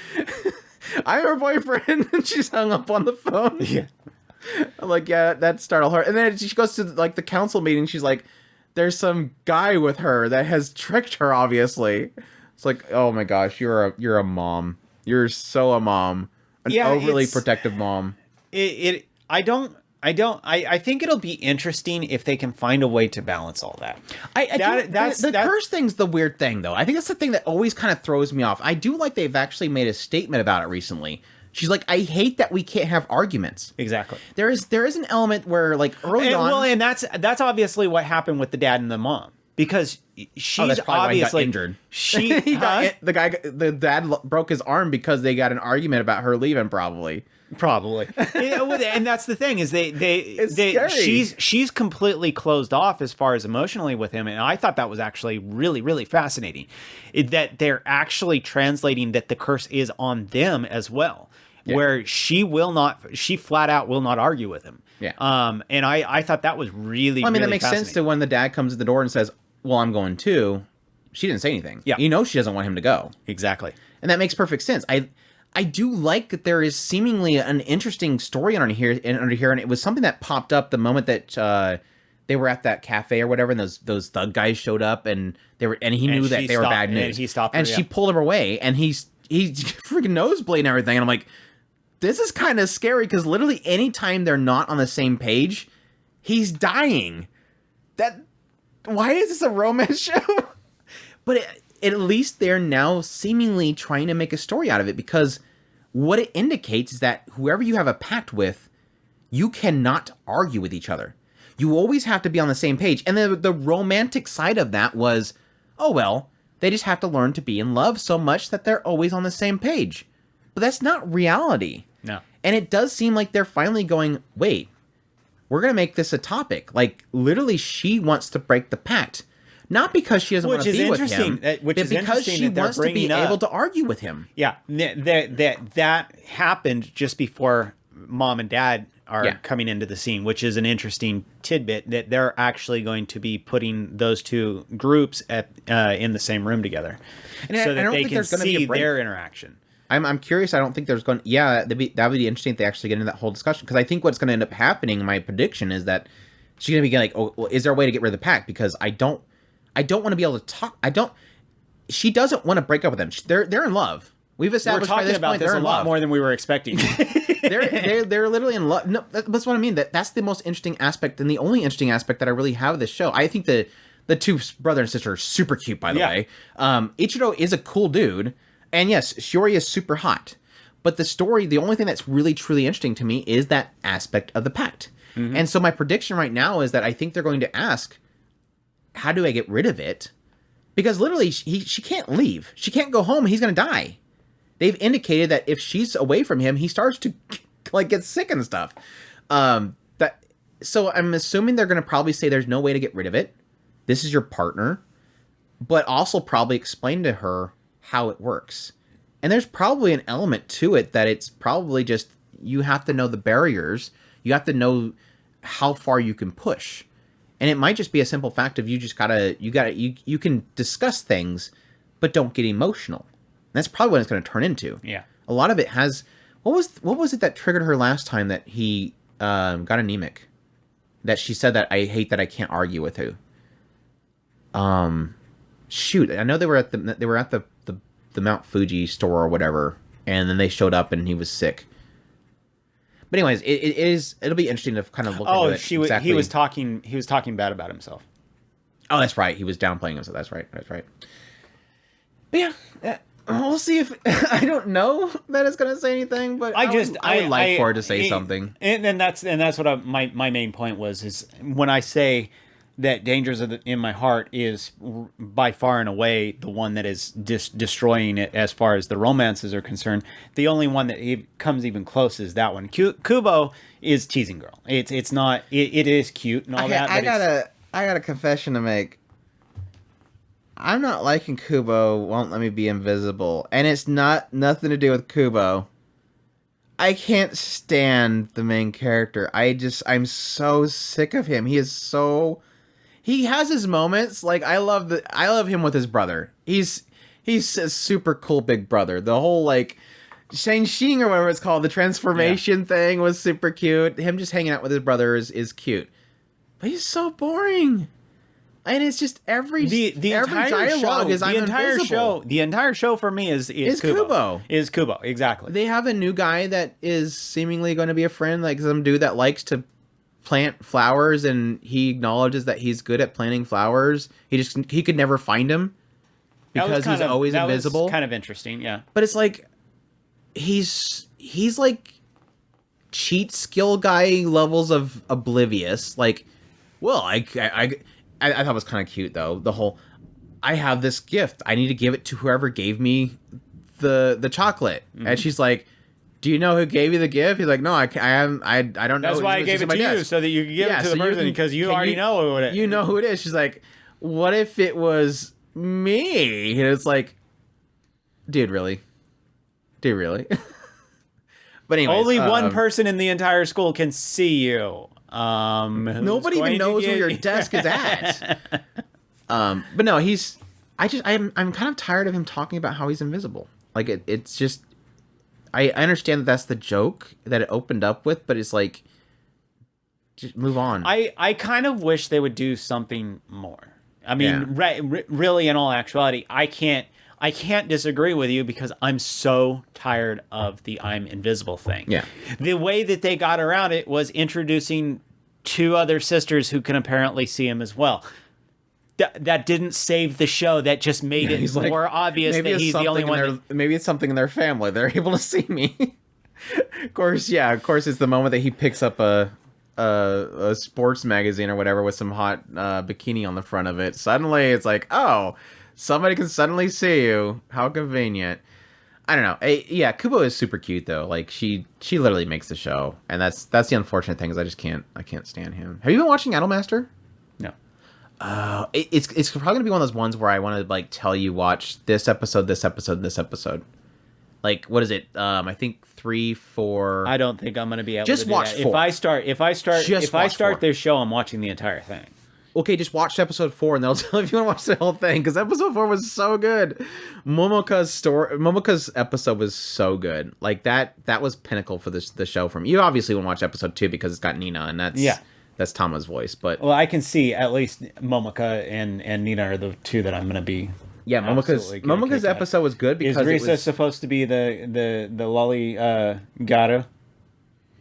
"I'm her boyfriend," and she's hung up on the phone. Yeah, I'm like, yeah, that startled her. And then she goes to like the council meeting. She's like, "There's some guy with her that has tricked her. Obviously." It's like, oh my gosh, you're a mom. You're so a mom. An overly protective mom. I think it'll be interesting if they can find a way to balance all that. The curse thing's the weird thing, though. I think that's the thing that always kind of throws me off. I do like they've actually made a statement about it recently. She's like, "I hate that we can't have arguments." Exactly. There is an element where like early on. Well, and that's obviously what happened with the dad and the mom. Because she's obviously injured. The dad broke his arm because they got an argument about her leaving. Probably. And that's the thing is she's completely closed off as far as emotionally with him, and I thought that was actually really, really fascinating. That they're actually translating that the curse is on them as well. Yeah. Where she flat out will not argue with him. Yeah. And I thought that was really. Well, I mean, really that makes sense to when the dad comes to the door and says, "Well, I'm going too." She didn't say anything. Yeah. You know she doesn't want him to go. Exactly. And that makes perfect sense. I do like that there is seemingly an interesting story under here, and it was something that popped up the moment that they were at that cafe or whatever, and those thug guys showed up, and he knew that they were bad news. And he stopped her, and she pulled him away, and he's freaking nosebleed and everything, and I'm like, this is kind of scary because literally anytime they're not on the same page, he's dying. Why is this a romance show? But at least they're now seemingly trying to make a story out of it, because what it indicates is that whoever you have a pact with, you cannot argue with each other. You always have to be on the same page. And the romantic side of that was, oh, well, they just have to learn to be in love so much that they're always on the same page. But that's not reality. No. And it does seem like they're finally going, wait, we're going to make this a topic. Like, literally, she wants to break the pact. Not because she doesn't want to be with him, but because she wants to be able to argue with him. Yeah, that happened just before Mom and Dad are coming into the scene, which is an interesting tidbit that they're actually going to be putting those two groups in the same room together, so that they can see their interaction. I'm curious. I don't think there's going. Yeah, that would be interesting if they actually get into that whole discussion, because I think what's going to end up happening. My prediction is that she's going to be like, "Oh, well, is there a way to get rid of the pact?" Because I don't want to be able to talk. She doesn't want to break up with them. They're in love. We've established by this point they're in love. A lot more than we were expecting. they're literally in love. No, that's what I mean. That's the most interesting aspect, and the only interesting aspect that I really have of this show. I think the two brother and sister are super cute, by the way. Ichiro is a cool dude, and yes, Shiori is super hot. But the story, the only thing that's really truly interesting to me is that aspect of the pact. Mm-hmm. And so my prediction right now is that I think they're going to ask, how do I get rid of it? Because literally, she can't leave. She can't go home. He's going to die. They've indicated that if she's away from him, he starts to like get sick and stuff. So I'm assuming they're going to probably say there's no way to get rid of it. This is your partner, but also probably explain to her how it works. And there's probably an element to it that it's probably just, you have to know the barriers. You have to know how far you can push. And it might just be a simple fact of you can discuss things, but don't get emotional. And that's probably what it's going to turn into. Yeah. A lot of it has, what was it that triggered her last time that he got anemic? That she said that I hate that I can't argue with you. Shoot, I know they were at the Mount Fuji store or whatever, and then they showed up and he was sick. But anyways, it'll be interesting to kind of look into it. He was talking bad about himself. Oh, that's right. He was downplaying himself. That's right. But yeah, we'll see if I don't know that it's gonna say anything, but I would like for her to say something. And that's what my main point was, is when I say that Dangers in My Heart is by far and away the one that is destroying it as far as the romances are concerned. The only one that comes even close is that one. Kubo is teasing girl. It's not. It is cute and all that. But I got a confession to make. I'm not liking Kubo won't let me be invisible, and it's nothing to do with Kubo. I can't stand the main character. I'm so sick of him. He has his moments. Like, I love him with his brother. He's a super cool big brother. The whole like Shang-Xing or whatever it's called, the transformation thing was super cute. Him just hanging out with his brother is cute. But he's so boring. And it's just every dialogue is I'm invisible. The entire show for me is Kubo. Is Kubo, exactly. They have a new guy that is seemingly going to be a friend, like some dude that likes to plant flowers, and he acknowledges that he's good at planting flowers. He could never find him because he's always invisible. Was kind of interesting, yeah. But it's like he's like cheat skill guy levels of oblivious. Like, well, I thought it was kind of cute though. The whole, I have this gift. I need to give it to whoever gave me the chocolate, and she's like, do you know who gave you the gift? He's like, no, I don't know. That's why I gave it to you, so that you could give it to the person, because you already know who it is. You know who it is. She's like, what if it was me? And it's like, dude, really? But anyways, only one person in the entire school can see you. Nobody even knows where your desk is at. But no, I'm kind of tired of him talking about how he's invisible. Like it's just, I understand that that's the joke that it opened up with, but it's like, just move on. I kind of wish they would do something more. I mean, really, in all actuality, I can't disagree with you, because I'm so tired of the I'm invisible thing. Yeah. The way that they got around it was introducing two other sisters who can apparently see him as well. That didn't save the show. That just made it more obvious that he's the only one. Maybe it's something in their family. They're able to see me. Of course, it's the moment that he picks up a sports magazine or whatever with some hot bikini on the front of it. Suddenly, it's like, oh, somebody can suddenly see you. How convenient. I don't know. Yeah, Kubo is super cute though. Like she literally makes the show, and that's the unfortunate thing is I can't stand him. Have you been watching Idolmaster? No. It's probably gonna be one of those ones where I want to like tell you watch this episode, this episode, this episode. Like what is it? I think 3, 4. I don't think I'm gonna be able just to do watch that. 4. If I start this show, I'm watching the entire thing. Okay, just watch episode 4 and they'll tell if you want to watch the whole thing, because episode 4 was so good. Momoka's episode was so good. Like that was pinnacle for the show. From you obviously want to watch episode 2 because it's got Nina, and that's Tama's voice. But well, I can see at least Momoka and Nina are the two that I'm going to be. Yeah, Momoka's episode was good because is Risa supposed to be the lolly gato?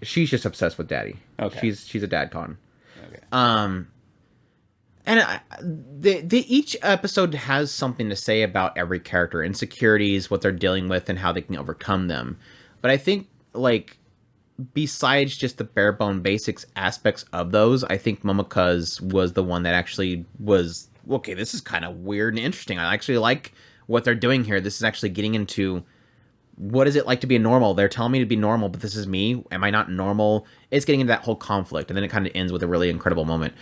She's just obsessed with daddy. Okay, she's a dad con. Okay. And each episode has something to say about every character, insecurities, what they're dealing with, and how they can overcome them. But I think, like, besides just the bare bone basics aspects of those, I think Momoka's was the one that actually was, okay, this is kind of weird and interesting. I actually like what they're doing here. This is actually getting into what is it like to be normal. They're telling me to be normal, but this is me. Am I not normal? It's getting into that whole conflict, and then it kind of ends with a really incredible moment.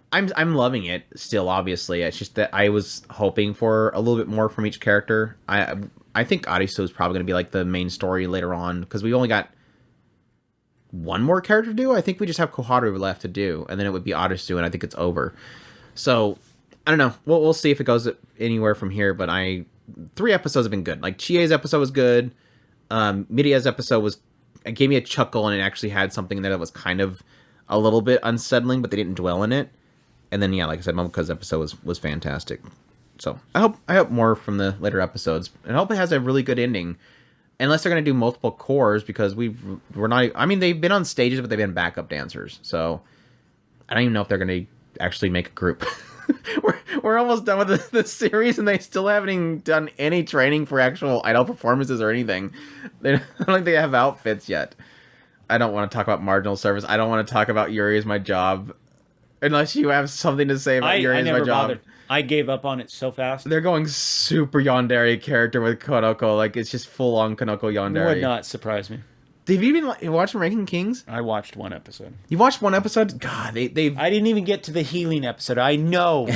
I'm loving it still, obviously. It's just that I was hoping for a little bit more from each character. I think Arisu is probably going to be like the main story later on, because we only got one more character to do. I think we just have Koharu left to do, and then it would be Arisu, and I think it's over. So, I don't know. We'll see if it goes anywhere from here, but 3 episodes have been good. Like, Chie's episode was good. Midia's episode it gave me a chuckle, and it actually had something there that was kind of a little bit unsettling, but they didn't dwell in it. And then, yeah, like I said, Momoka's episode was fantastic. So I hope more from the later episodes, and I hope it has a really good ending. Unless they're going to do multiple cores, because we're not. I mean, they've been on stages, but they've been backup dancers. So I don't even know if they're going to actually make a group. we're almost done with the series, and they still haven't even done any training for actual idol performances or anything. I don't think they have outfits yet. I don't want to talk about marginal service. I don't want to talk about Yuri is my job. Unless you have something to say about Yuri is my job. Bothered. I gave up on it so fast. They're going super yandere character with Konoko. Like, it's just full-on Konoko yandere. Would not surprise me. Have you been watching Ranking Kings? I watched one episode. You watched one episode? God, I didn't even get to the healing episode. I know.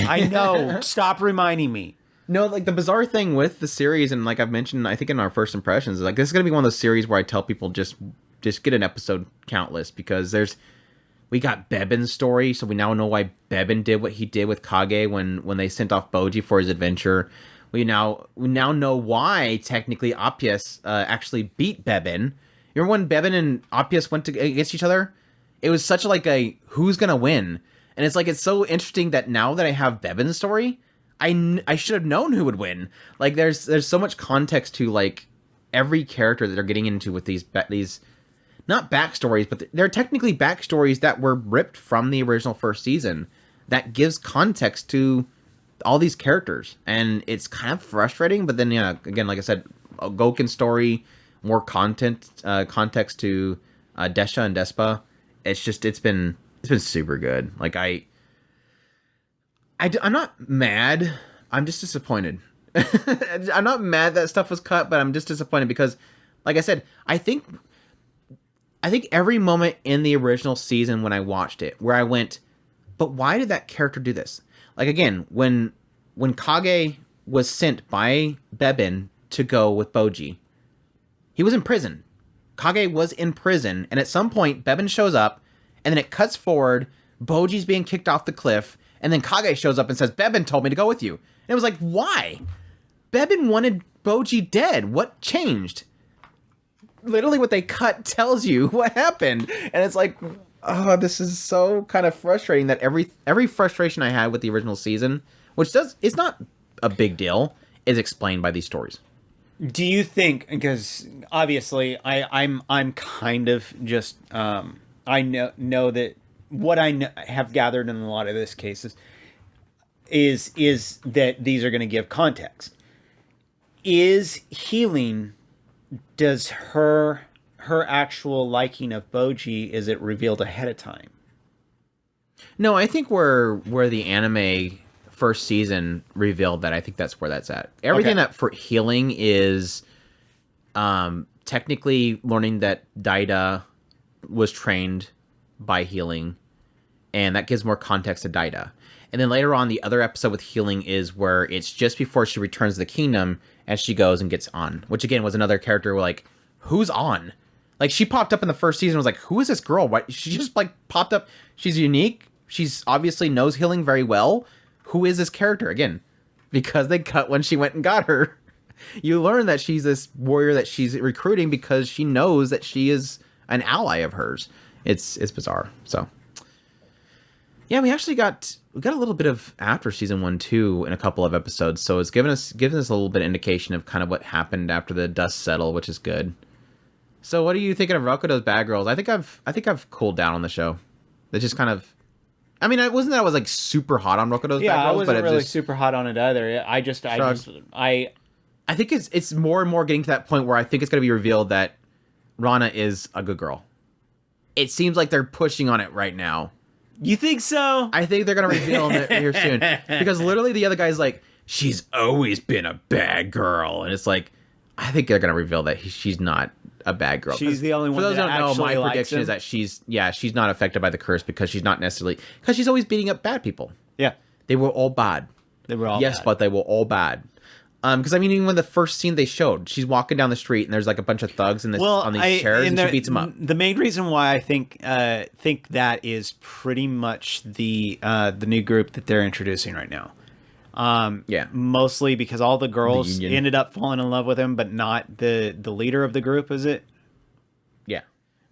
Stop reminding me. No, like, the bizarre thing with the series, and like I've mentioned, I think in our first impressions, is like, this is going to be one of those series where I tell people just get an episode count list, because we got Bebin's story, so we now know why Bebin did what he did with Kage when they sent off Boji for his adventure. We now know why, technically, Appius actually beat Bebin. You remember when Bebin and Appius went against each other? It was such like a who's gonna win, and it's like it's so interesting that now that I have Bebin's story, I should have known who would win. Like there's so much context to like every character that they're getting into with these not backstories, but they're technically backstories that were ripped from the original first season that gives context to all these characters, and it's kind of frustrating. But then, yeah, again, like I said, a Gouken story, more context to Desha and Despa. It's been super good. Like I'm not mad. I'm just disappointed. I'm not mad that stuff was cut, but I'm just disappointed because, like I said, I think every moment in the original season when I watched it, where I went, but why did that character do this? Like, again, when Kage was sent by Bebin to go with Boji, he was in prison. Kage was in prison, and at some point, Bebin shows up, and then it cuts forward, Boji's being kicked off the cliff, and then Kage shows up and says, Bebin told me to go with you. And it was like, why? Bebin wanted Boji dead. What changed? Literally what they cut tells you what happened. And it's like, oh, this is so kind of frustrating that every frustration I had with the original season, which it's not a big deal, is explained by these stories. Do you think, because obviously I'm kind of just I know that what I have gathered in a lot of this cases is that these are going to give context. Is healing, does her actual liking of Boji, is it revealed ahead of time? No, I think where the anime first season revealed that I think that's where that's at. Everything that for healing is technically learning that Daida was trained by healing, and that gives more context to Daida. And then later on, the other episode with healing is where it's just before she returns to the kingdom and she goes and gets on, which again was another character where, like, who's on? Like, she popped up in the first season. I was like, who is this girl? Why? She just, like, popped up. She's unique. She's obviously knows healing very well. Who is this character? Again, because they cut when she went and got her. You learn that she's this warrior that she's recruiting because she knows that she is an ally of hers. It's bizarre. So, yeah, we got a little bit of after season 1 too in a couple of episodes. So it's given us a little bit of indication of kind of what happened after the dust settled, which is good. So what are you thinking of Rokudo's Bad Girls? I think I've cooled down on the show. It just kind of, I mean, it wasn't that I was like super hot on Rokudo's Bad Girls, I wasn't but really just super hot on it either. I think it's more and more getting to that point where I think it's going to be revealed that Rana is a good girl. It seems like they're pushing on it right now. You think so? I think they're going to reveal it here soon. Because literally the other guy's like, she's always been a bad girl. And it's like, I think they're going to reveal that she's not a bad girl. She's the only one that actually For those who don't know, my prediction him. is that she's not affected by the curse because she's not necessarily... Because she's always beating up bad people. Yeah. They were all bad. Yes, bad. but they were all bad. Because I mean, even when the first scene they showed, she's walking down the street and there's like a bunch of thugs on these chairs and she beats them up. The main reason why I think that is pretty much the new group that they're introducing right now. Mostly because all the girls ended up falling in love with him, but not the leader of the group, is it? Yeah.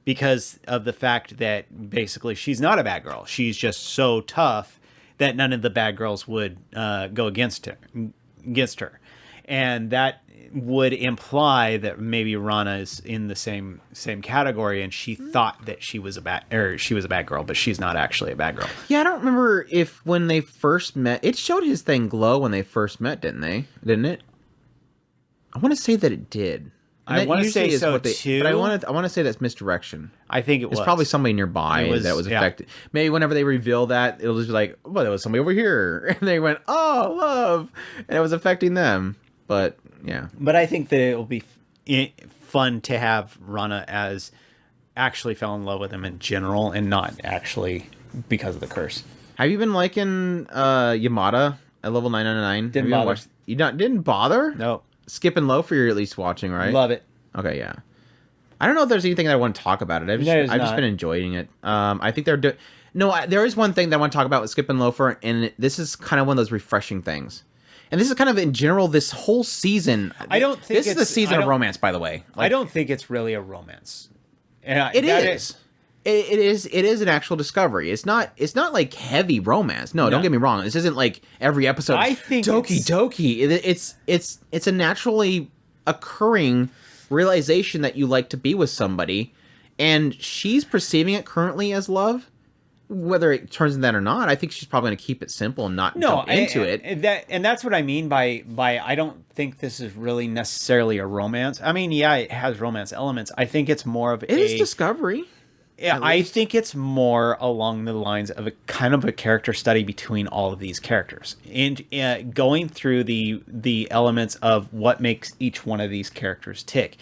Because of the fact that basically she's not a bad girl. She's just so tough that none of the bad girls would go against her. And that would imply that maybe Rana is in the same category, and she thought that she was a bad girl, but she's not actually a bad girl. Yeah, I don't remember if when they first met, it showed his thing glow when they first met, didn't it? I want to say that it did. I want to say so too, but I want to say that's misdirection. I think it was. It's probably somebody nearby that was affected. Maybe whenever they reveal that, it'll just be like, well, there was somebody over here, and they went, oh, love, and it was affecting them. But yeah. But I think that it will be fun to have Rana as actually fell in love with him in general, and not actually because of the curse. Have you been liking Yamada at level 999? Didn't bother. Didn't bother? No. Skip and Loafer you're at least watching, right? Love it. Okay, yeah. I don't know if there's anything that I want to talk about it. I've just been enjoying it. I think they're doing... No, there is one thing that I want to talk about with Skip and Loafer, and this is kind of one of those refreshing things. And this is kind of, in general, this whole season... I don't think this is the season of romance, by the way. Like, I don't think it's really a romance. It is. It is an actual discovery. It's not like heavy romance. No, don't get me wrong. This isn't like every episode. I think Doki. It's a naturally occurring realization that you like to be with somebody, and she's perceiving it currently as love. Whether it turns into that or not, I think she's probably going to keep it simple and not jump into it. And that's what I mean by I don't think this is really necessarily a romance. I mean, yeah, it has romance elements. I think it's more of it is discovery. Yeah, I think it's more along the lines of a kind of a character study between all of these characters, and going through the elements of what makes each one of these characters tick.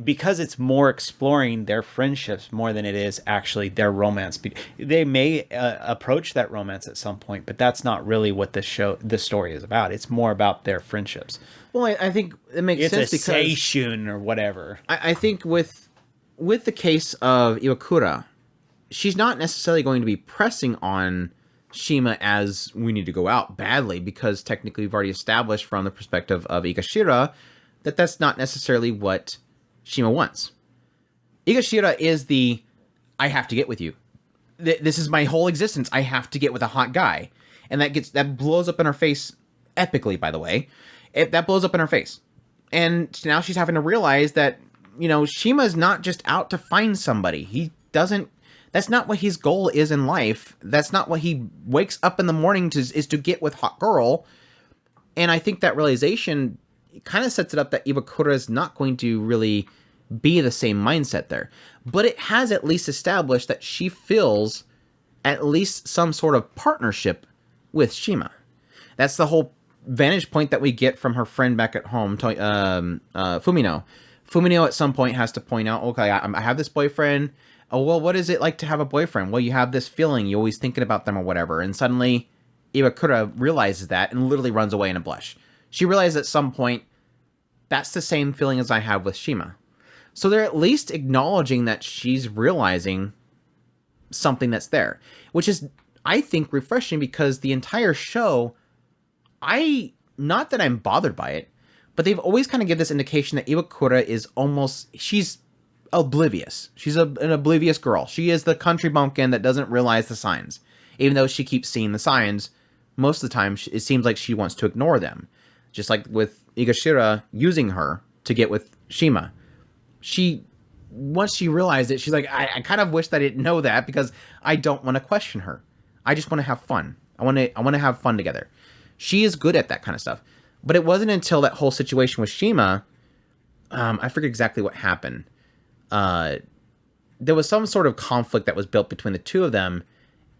Because it's more exploring their friendships more than it is actually their romance. They may approach that romance at some point, but that's not really what this story is about. It's more about their friendships. Well, I think it makes sense because seishun or whatever. I think with the case of Iwakura, she's not necessarily going to be pressing on Shima as we need to go out badly, because technically we've already established from the perspective of Ikashira that that's not necessarily what Shima wants. Ikashira is the, I have to get with you. This is my whole existence. I have to get with a hot guy. And that blows up in her face epically, by the way. That blows up in her face. And now she's having to realize that, Shima's not just out to find somebody. That's not what his goal is in life. That's not what he wakes up in the morning is to get with hot girl. And I think that realization kind of sets it up that Iwakura is not going to really be the same mindset there. But it has at least established that she feels at least some sort of partnership with Shima. That's the whole vantage point that we get from her friend back at home, Fumino. Fumino at some point has to point out, okay, I have this boyfriend. Oh, well, what is it like to have a boyfriend? Well, you have this feeling. You're always thinking about them or whatever. And suddenly, Iwakura realizes that and literally runs away in a blush. She realizes at some point, that's the same feeling as I have with Shima. So they're at least acknowledging that she's realizing something that's there, which is, I think, refreshing because the entire show, not that I'm bothered by it, but they've always kind of give this indication that Iwakura is she's oblivious. She's an oblivious girl. She is the country bumpkin that doesn't realize the signs. Even though she keeps seeing the signs, most of the time it seems like she wants to ignore them. Just like with Higashira using her to get with Shima. Once she realized it, she's like, I kind of wish that I didn't know that because I don't want to question her. I just want to have fun. I want to have fun together. She is good at that kind of stuff. But it wasn't until that whole situation with Shima, I forget exactly what happened. There was some sort of conflict that was built between the two of them,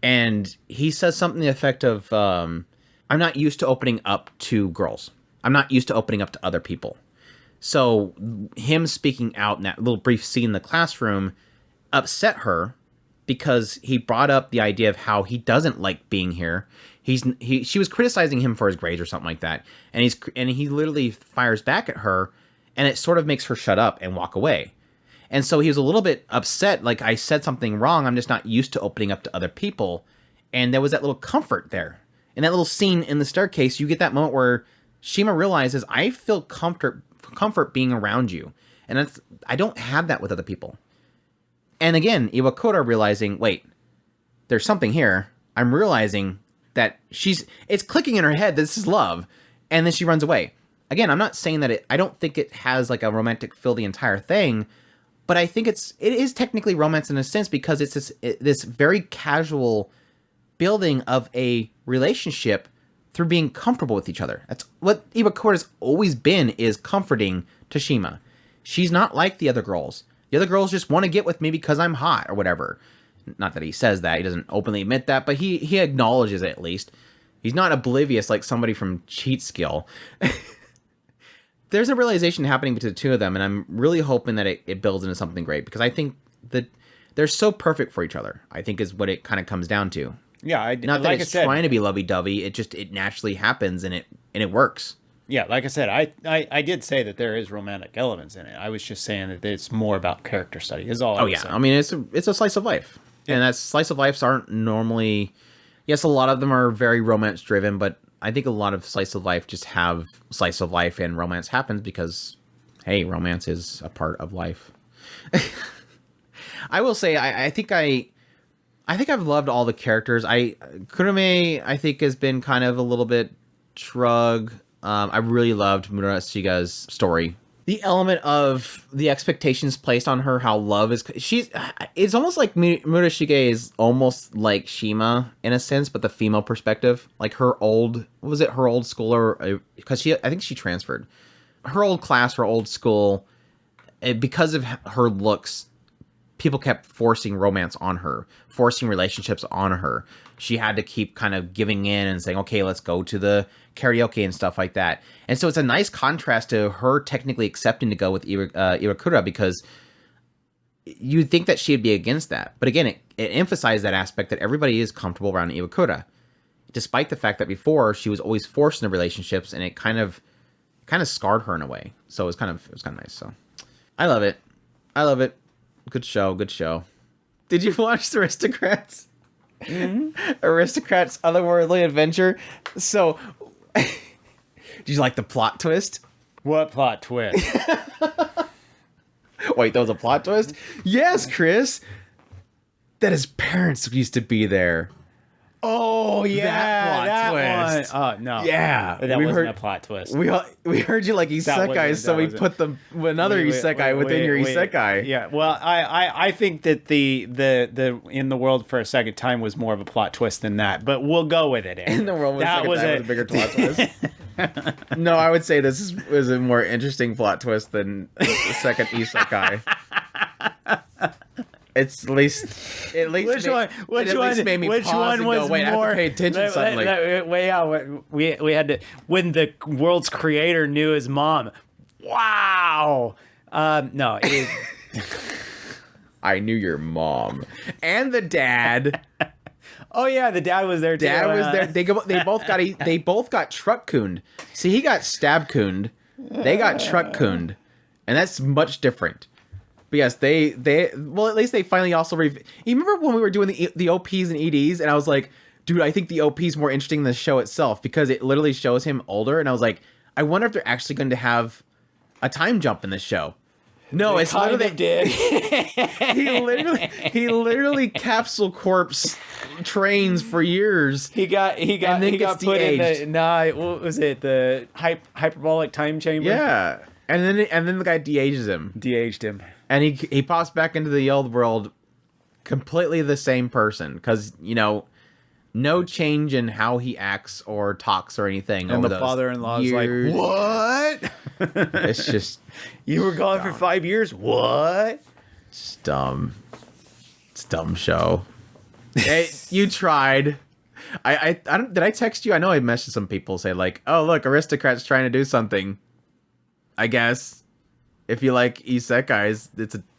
and he says something to the effect of, I'm not used to opening up to girls. I'm not used to opening up to other people. So him speaking out in that little brief scene in the classroom upset her because he brought up the idea of how he doesn't like being here. She was criticizing him for his grades or something like that, and he literally fires back at her, and it sort of makes her shut up and walk away. And so he was a little bit upset, like, I said something wrong, I'm just not used to opening up to other people. And there was that little comfort there. In that little scene in the staircase, you get that moment where Shima realizes, I feel comfort being around you. And I don't have that with other people. And again, Iwakura realizing, wait, there's something here. I'm realizing that it's clicking in her head that this is love, and then she runs away. Again, I'm not saying that I don't think it has like a romantic feel the entire thing, but I think it is technically romance in a sense because it's this very casual building of a relationship through being comfortable with each other. That's what Iwakura's always been, is comforting to Shima. She's not like the other girls. The other girls just want to get with me because I'm hot or whatever. Not that he says that. He doesn't openly admit that, but he acknowledges it at least. He's not oblivious like somebody from Cheat Skill. There's a realization happening between the two of them, and I'm really hoping that it builds into something great because I think that they're so perfect for each other, I think is what it kind of comes down to. Yeah, not that like it's trying to be lovey-dovey. It naturally happens, and it works. Yeah, like I said, I did say that there is romantic elements in it. I was just saying that it's more about character study. Is all. Saying. I mean, it's a slice of life, and that slice of lives aren't normally. Yes, a lot of them are very romance driven, but I think a lot of slice of life just have slice of life, and romance happens because, hey, romance is a part of life. I will say, I think I've loved all the characters. Kurume, I think, has been kind of a little bit shrug. I really loved Murashiga's story. The element of the expectations placed on her, how love is... It's almost like Murashige is almost like Shima, in a sense, but the female perspective. Like her old... Was it her old school? Because I think she transferred. Her old class, her old school, because of her looks... People kept forcing romance on her, forcing relationships on her. She had to keep kind of giving in and saying, okay, let's go to the karaoke and stuff like that. And so it's a nice contrast to her technically accepting to go with Iwakura because you'd think that she'd be against that. But again, it emphasized that aspect that everybody is comfortable around Iwakura, despite the fact that before she was always forced into relationships, and it kind of scarred her in a way. So it was kind of nice. So I love it. Good show. Did you watch the Aristocrats? Mm-hmm. Aristocrats Otherworldly Adventure? So, did you like the plot twist? What plot twist? Wait, there was a plot twist? Yes, Chris! That his parents used to be there. Oh, yeah, that twist. One. Oh, no. Yeah. That wasn't a plot twist. We heard you like isekai, so we put another isekai within your isekai. Yeah, well, I think that the In the World for a Second Time was more of a plot twist than that, but we'll go with it. In the World for a Second Time was a bigger plot twist. No, I would say this was a more interesting plot twist than the second isekai. It's at least Which one? Which it at one? least made me Which pause one and was go, wait, I have more? to pay attention suddenly. Way out. We had to when the world's creator knew his mom. Wow. No. I knew your mom and the dad. Oh yeah, the dad was there too. Dad was there. They both got truck cooned. See, he got stab cooned. They got truck cooned, and that's much different. But yes, well, at least they finally also. You remember when we were doing the OPs and EDs, and I was like, dude, I think the OP is more interesting than the show itself because it literally shows him older, and I was like, I wonder if they're actually going to have a time jump in this show. No, it's literally did. he literally capsule corpse trains for years. He got put in the what was it, the hyperbolic time chamber? Yeah, and then the guy de-ages him. De-aged him, and he pops back into the old world, completely the same person because no change in how he acts or talks or anything. And the father-in-law's like, what? It's just you were gone for 5 years. What? It's dumb. It's a dumb show. Hey, you tried. I don't. Did I text you? I know I messaged some people say like, oh look, Aristocrat's trying to do something. I guess if you like isekais,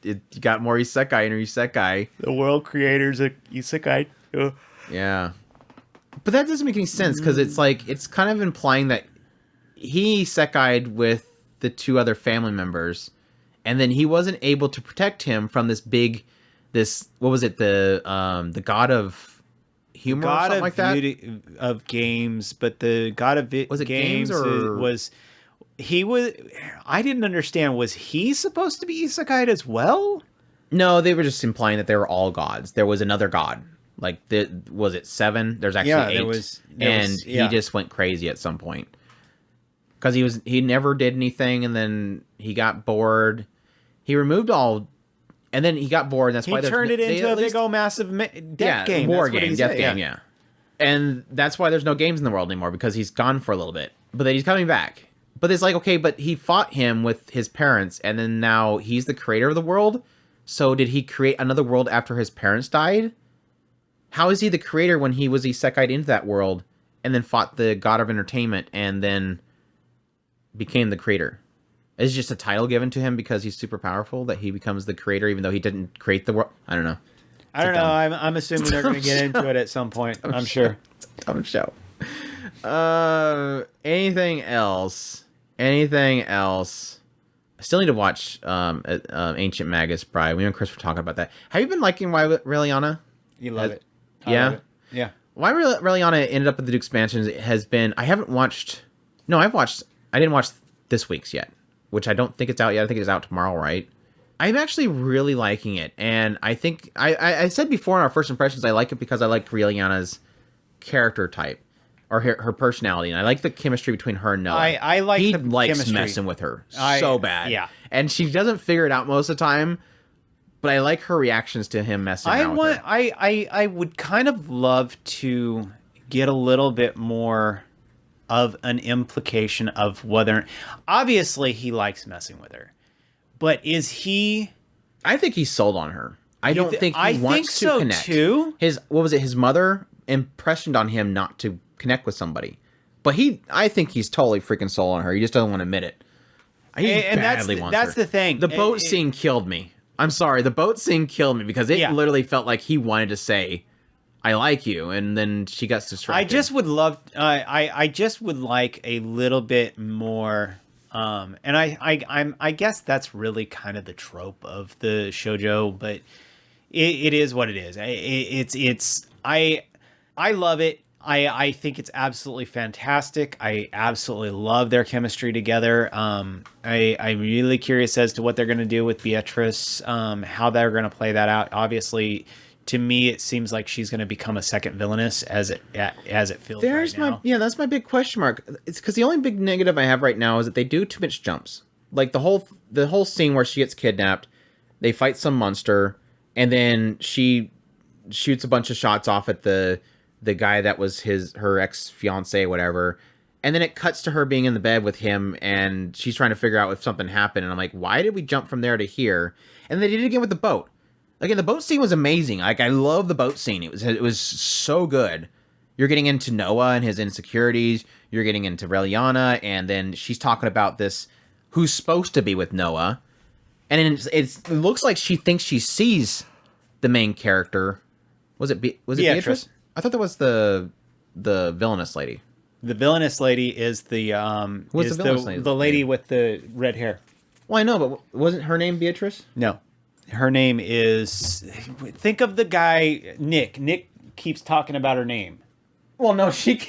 you got more isekai in your isekai. The world creator's a isekai. Yeah. But that doesn't make any sense because it's kind of implying that he isekai'd with the two other family members, and then he wasn't able to protect him from this what was it, the god of humor or something like that? Of games, but the god of was it games or I didn't understand. Was he supposed to be isekai'd as well? No, they were just implying that they were all gods. There was another god. Like, was it 7? There's actually 8. He just went crazy at some point. Because he never did anything, and then he got bored. He removed all... And then he got bored, and that's why... He turned it into a big old massive death game. War game, death game, yeah. And that's why there's no games in the world anymore, because he's gone for a little bit. But then he's coming back. But it's like, okay, but he fought him with his parents, and then now he's the creator of the world? So did he create another world after his parents died? How is he the creator when he was isekai'd into that world and then fought the god of entertainment and then became the creator? Is it just a title given to him because he's super powerful that he becomes the creator even though he didn't create the world? I don't know. I don't know. I'm assuming they're going to get into it at some point. I'm sure. It's a dumb show. Anything else? Anything else? I still need to watch Ancient Magus Bride. We and Chris were talking about that. Have you been liking Raeliana? You love it. Yeah? Yeah. Why Raeliana ended up with the Duke expansions has been... I didn't watch this week's yet, which I don't think it's out yet. I think it's out tomorrow, right? I'm actually really liking it, and I think... I said before in our first impressions, I like it because I like Raeliana's character type, or her personality, and I like the chemistry between her and Noah. I like he the likes chemistry. messing with her so bad. Yeah. And she doesn't figure it out most of the time, but I like her reactions to him messing around with her. I would kind of love to get a little bit more of an implication of whether... Obviously, he likes messing with her. But is he... I think he's sold on her. I don't think he wants to connect. Too. His mother impressioned on him not to connect with somebody. But I think he's totally freaking sold on her. He just doesn't want to admit it. Wants her. That's the thing. The boat scene killed me. I'm sorry, the boat scene killed me because it literally felt like he wanted to say, "I like you," and then she got distracted. I just would love. I just would like a little bit more. And I guess that's really kind of the trope of the shoujo, but it is what it is. I love it. I think it's absolutely fantastic. I absolutely love their chemistry together. I'm really curious as to what they're going to do with Beatrice, how they're going to play that out. Obviously, to me, it seems like she's going to become a second villainess as it feels right now. That's my big question mark. It's because the only big negative I have right now is that they do too much jumps. Like the whole scene where she gets kidnapped, they fight some monster, and then she shoots a bunch of shots off at the guy that was her ex-fiance, whatever. And then it cuts to her being in the bed with him, and she's trying to figure out if something happened. And I'm like, why did we jump from there to here? And they did it again with the boat. Again, the boat scene was amazing. Like, I love the boat scene. It was so good. You're getting into Noah and his insecurities. You're getting into Raeliana, and then she's talking about this, who's supposed to be with Noah. And it looks like she thinks she sees the main character. Was it Beatrice? I thought that was the villainous lady. The villainous lady is the What's the villainous lady? The lady with the red hair. Well, I know, but wasn't her name Beatrice? No. Her name is... Think of the guy, Nick. Nick keeps talking about her name. Well, no, he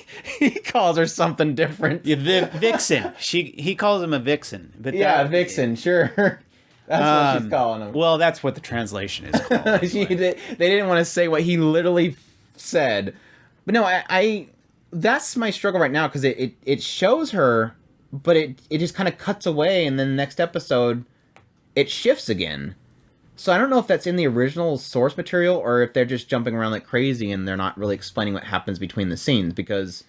calls her something different. Yeah, Vixen. He calls him a vixen. But yeah, Vixen, sure. That's what she's calling him. Well, that's what the translation is called. They didn't want to say what he literally said. But no, I that's my struggle right now, because it shows her, but it just kind of cuts away, and then the next episode, it shifts again. So I don't know if that's in the original source material, or if they're just jumping around like crazy and they're not really explaining what happens between the scenes, because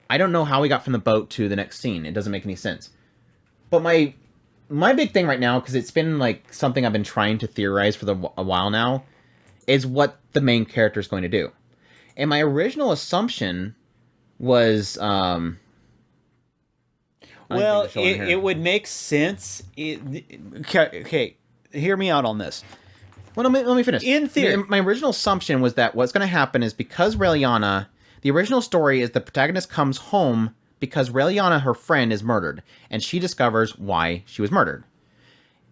I don't know how we got from the boat to the next scene. It doesn't make any sense. But my big thing right now, because it's been like something I've been trying to theorize for a while now, is what the main character is going to do. And my original assumption was... well, it would make sense. Okay. Hear me out on this. Well, let me finish. In theory, my original assumption was that what's going to happen is, because Raeliana, the original story is the protagonist comes home because Raeliana, her friend, is murdered, and she discovers why she was murdered.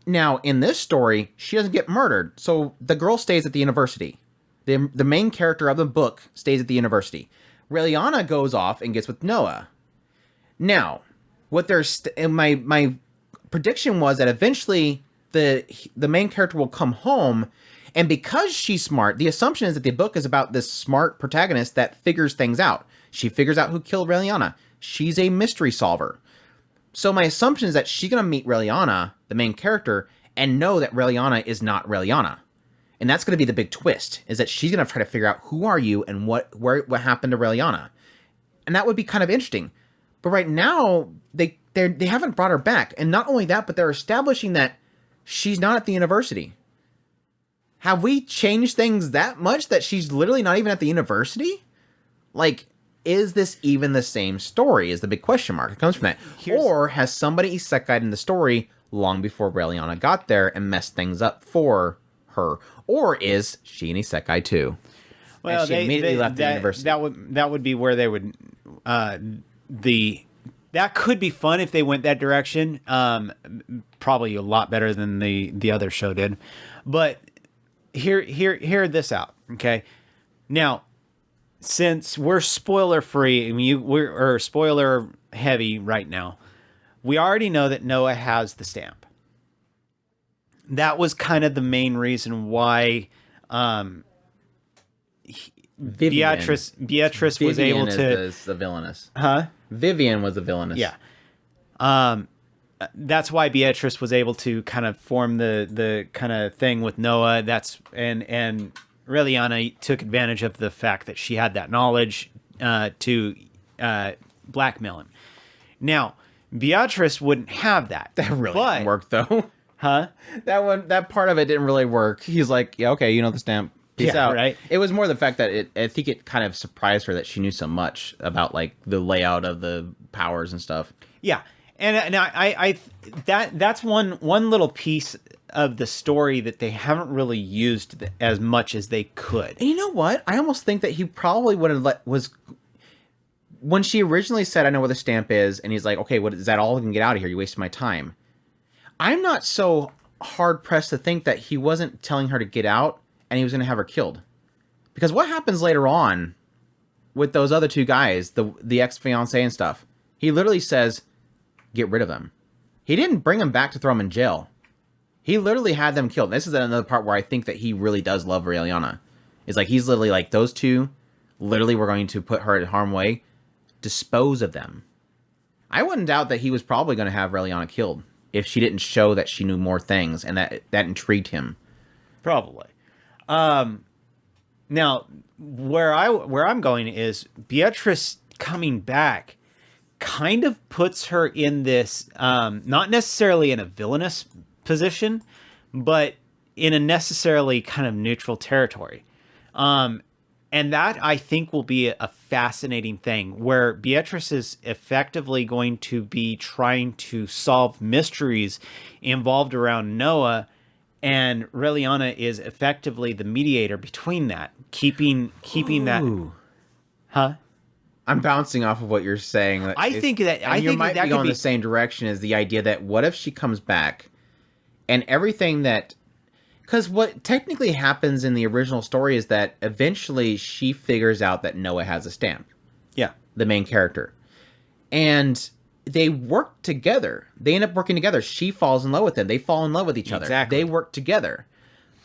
Now, in this story, she doesn't get murdered, so the girl stays at the university. The main character of the book stays at the university. Raeliana goes off and gets with Noah. Now, what my prediction was that eventually the main character will come home, and because she's smart, the assumption is that the book is about this smart protagonist that figures things out. She figures out who killed Raeliana. She's a mystery solver. So my assumption is that she's going to meet Raeliana, the main character, and know that Raeliana is not Raeliana. And that's going to be the big twist, is that she's going to try to figure out, who are you and what happened to Raeliana. And that would be kind of interesting. But right now, they haven't brought her back. And not only that, but they're establishing that she's not at the university. Have we changed things that much that she's literally not even at the university? Like, is this even the same story, is the big question mark. It comes from that. Or has somebody isekai'd in the story long before Raeliana got there and messed things up for her? Or is she an isekai too? Well, and she immediately left the university. That would be where they would... That could be fun if they went that direction. Probably a lot better than the other show did. But hear this out, okay? Now, since we're spoiler free, I mean, we're spoiler heavy right now, we already know that Noah has the stamp. That was kind of the main reason why Beatrice was able to... the villainess. Huh? Vivian was the villainess. Yeah. That's why Beatrice was able to kind of form the kind of thing with Noah. And Raeliana took advantage of the fact that she had that knowledge to blackmail him. Now, Beatrice wouldn't have that. That really didn't work, though. Huh? That part of it didn't really work. He's like, yeah, okay, you know the stamp. Peace out. Right? It was more the fact that I think it kind of surprised her that she knew so much about like the layout of the powers and stuff. Yeah, and I that's one little piece of the story that they haven't really used as much as they could. And you know what? I almost think that he probably would have when she originally said, "I know where the stamp is," and he's like, "Okay, what is that? All I can get out of here. You wasted my time." I'm not so hard pressed to think that he wasn't telling her to get out and he was going to have her killed. Because what happens later on with those other two guys, the ex-fiancé and stuff? He literally says, get rid of them. He didn't bring them back to throw them in jail. He literally had them killed. This is another part where I think that he really does love Raeliana. It's like, he's literally like, those two literally were going to put her in harm's way. Dispose of them. I wouldn't doubt that he was probably going to have Raeliana killed if she didn't show that she knew more things, and that intrigued him. Probably. Now, where I'm going is Beatrice coming back kind of puts her in this, not necessarily in a villainous position, but in a necessarily kind of neutral territory. And that, I think, will be a fascinating thing, where Beatrice is effectively going to be trying to solve mysteries involved around Noah, and Raeliana is effectively the mediator between that, keeping that. Huh? I'm bouncing off of what you're saying. I think you might that be could going be the same direction as the idea that what if she comes back and everything that... Because what technically happens in the original story is that eventually she figures out that Noah has a stamp. Yeah. The main character. And they work together. They end up working together. She falls in love with him. They fall in love with each other. Exactly. They work together.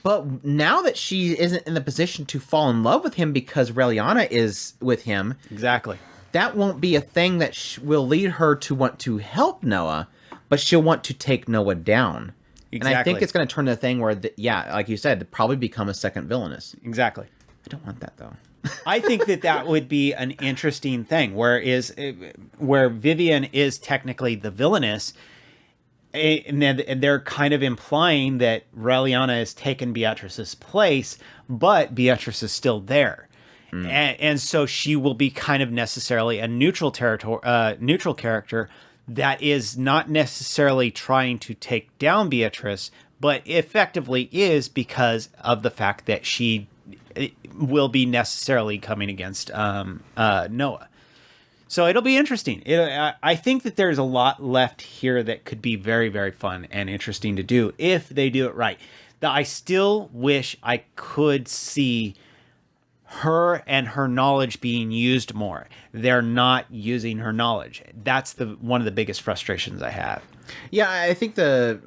But now that she isn't in the position to fall in love with him because Raeliana is with him... Exactly. That won't be a thing that will lead her to want to help Noah, but she'll want to take Noah down. Exactly. And I think it's going to turn to a thing where, like you said, probably become a second villainess. Exactly. I don't want that, though. I think that would be an interesting thing, where Vivian is technically the villainess, and they're kind of implying that Raeliana has taken Beatrice's place, but Beatrice is still there. And so she will be kind of necessarily a neutral character that is not necessarily trying to take down Beatrice, but effectively is, because of the fact that she will be necessarily coming against Noah. So it'll be interesting. I think that there's a lot left here that could be very, very fun and interesting to do if they do it right. I still wish I could see her and her knowledge being used more. They're not using her knowledge. That's one of the biggest frustrations I have. Yeah, I think so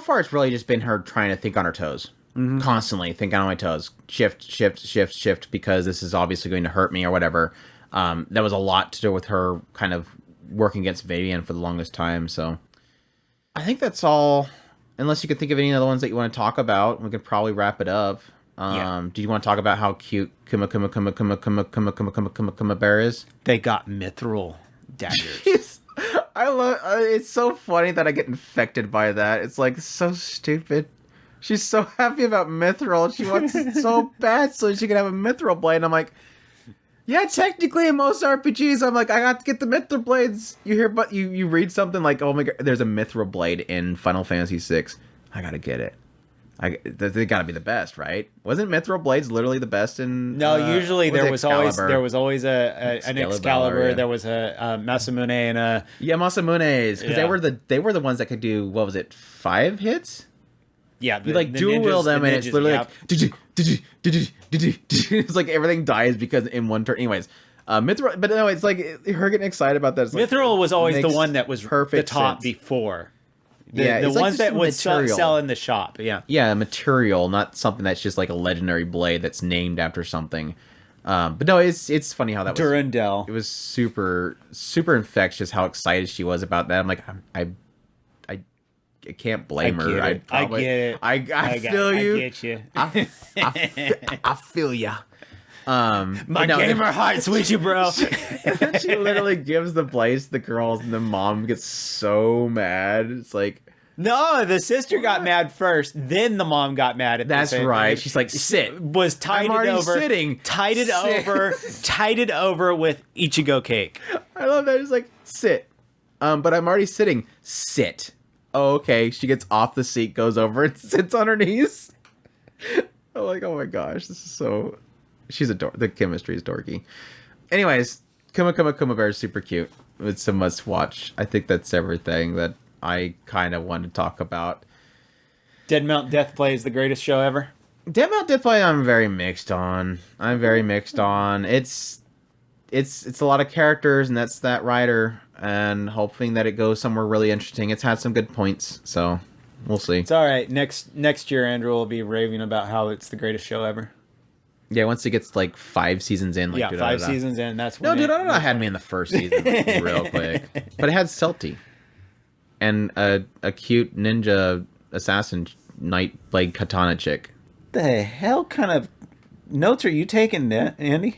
far it's really just been her trying to think on her toes. Mm-hmm. Constantly thinking on my toes. Shift, because this is obviously going to hurt me or whatever. That was a lot to do with her kind of working against Vivian for the longest time. So I think that's all. Unless you could think of any other ones that you want to talk about, we could probably wrap it up. Do you want to talk about how cute Kuma Bear is? They got mithril daggers. I love. It's so funny that I get infected by that. It's like so stupid. She's so happy about mithril. She wants it so bad so she can have a mithril blade. And I'm like, yeah, technically in most RPGs, I'm like, I got to get the mithril blades. You hear, but you read something like, oh my god, there's a mithril blade in Final Fantasy VI. I gotta get it. They gotta be the best, right? Wasn't mithril blades literally the best in? No, usually there was always an Excalibur. Yeah. There was a Masamune and a Masamune's, because they were the ones that could do, what was it, 5 hits? Yeah, you like dual wield them, and it's literally like it's like everything dies because in one turn. Anyways, mithril, but no, it's like her getting excited about that. Mithril was always the one that was perfect the top sense. Before. The ones that would sell in the shop. Yeah, material, not something that's just like a legendary blade that's named after something. But no, it's funny how that was. Durandal. It was super infectious how excited she was about that. I'm like, I can't blame her. I get it. I feel you. I get you. I feel ya. My gamer heart's with you, bro. She literally gives the blades to the girls, and the mom gets so mad. It's like, no, the sister got mad first, then the mom got mad at that's right. She's like, sit. Was tied it over. Sitting. Tied it over with Ichigo cake. I love that. It's like, sit. But I'm already sitting. Sit. Oh, okay. She gets off the seat, goes over, and sits on her knees. I'm like, oh my gosh, this is so. She's the chemistry is dorky. Anyways, Kuma Bear is super cute. It's a must watch. I think that's everything that I kind of want to talk about. Dead Mount Deathplay is the greatest show ever. Dead Mount Deathplay, I'm very mixed on. It's a lot of characters, and that's that writer, and hoping that it goes somewhere really interesting. It's had some good points, so we'll see. It's all right. Next year, Andrew will be raving about how it's the greatest show ever. Yeah, once it gets like 5 seasons in. Like, 5 seasons in. That's when had me in the first season real quick. But it had Celty and a cute ninja assassin knight blade katana chick. The hell kind of notes are you taking, Andy?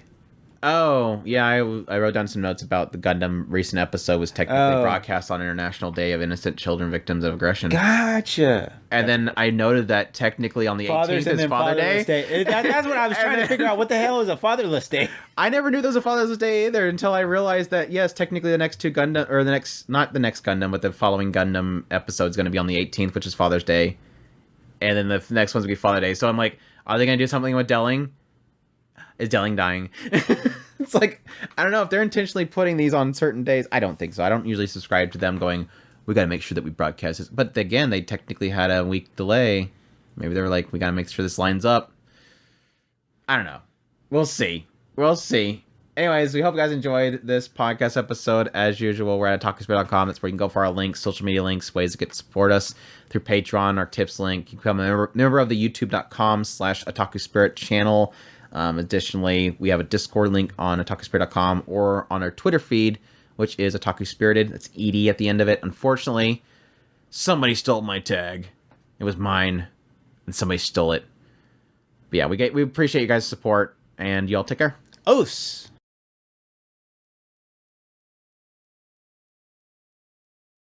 Oh, yeah, I wrote down some notes about the Gundam recent episode was technically broadcast on International Day of Innocent Children Victims of Aggression. Gotcha. And then I noted that technically on the 18th is Father Day. That's what I was trying to figure out. What the hell is a Fatherless Day? I never knew there was a Fatherless Day either until I realized that, yes, technically the next two Gundam, or not the next Gundam, but the following Gundam episode is going to be on the 18th, which is Father's Day. And then the next one's going to be Father Day. So I'm like, are they going to do something with Delling? Is Delling dying? It's like, I don't know if they're intentionally putting these on certain days. I don't think so. I don't usually subscribe to them going, we got to make sure that we broadcast this. But again, they technically had a week delay. Maybe they were like, we got to make sure this lines up. I don't know. We'll see. We'll see. Anyways, we hope you guys enjoyed this podcast episode. As usual, we're at otakuspirit.com. That's where you can go for our links, social media links, ways to get to support us through Patreon, our tips link. You can become a member of the youtube.com/otakuspirit channel. Additionally, we have a Discord link on otakuspirit.com or on our Twitter feed, which is Otaku Spirited. That's ED at the end of it. Unfortunately, somebody stole my tag. It was mine, and somebody stole it. But yeah, we appreciate you guys' support, and y'all take care. Os.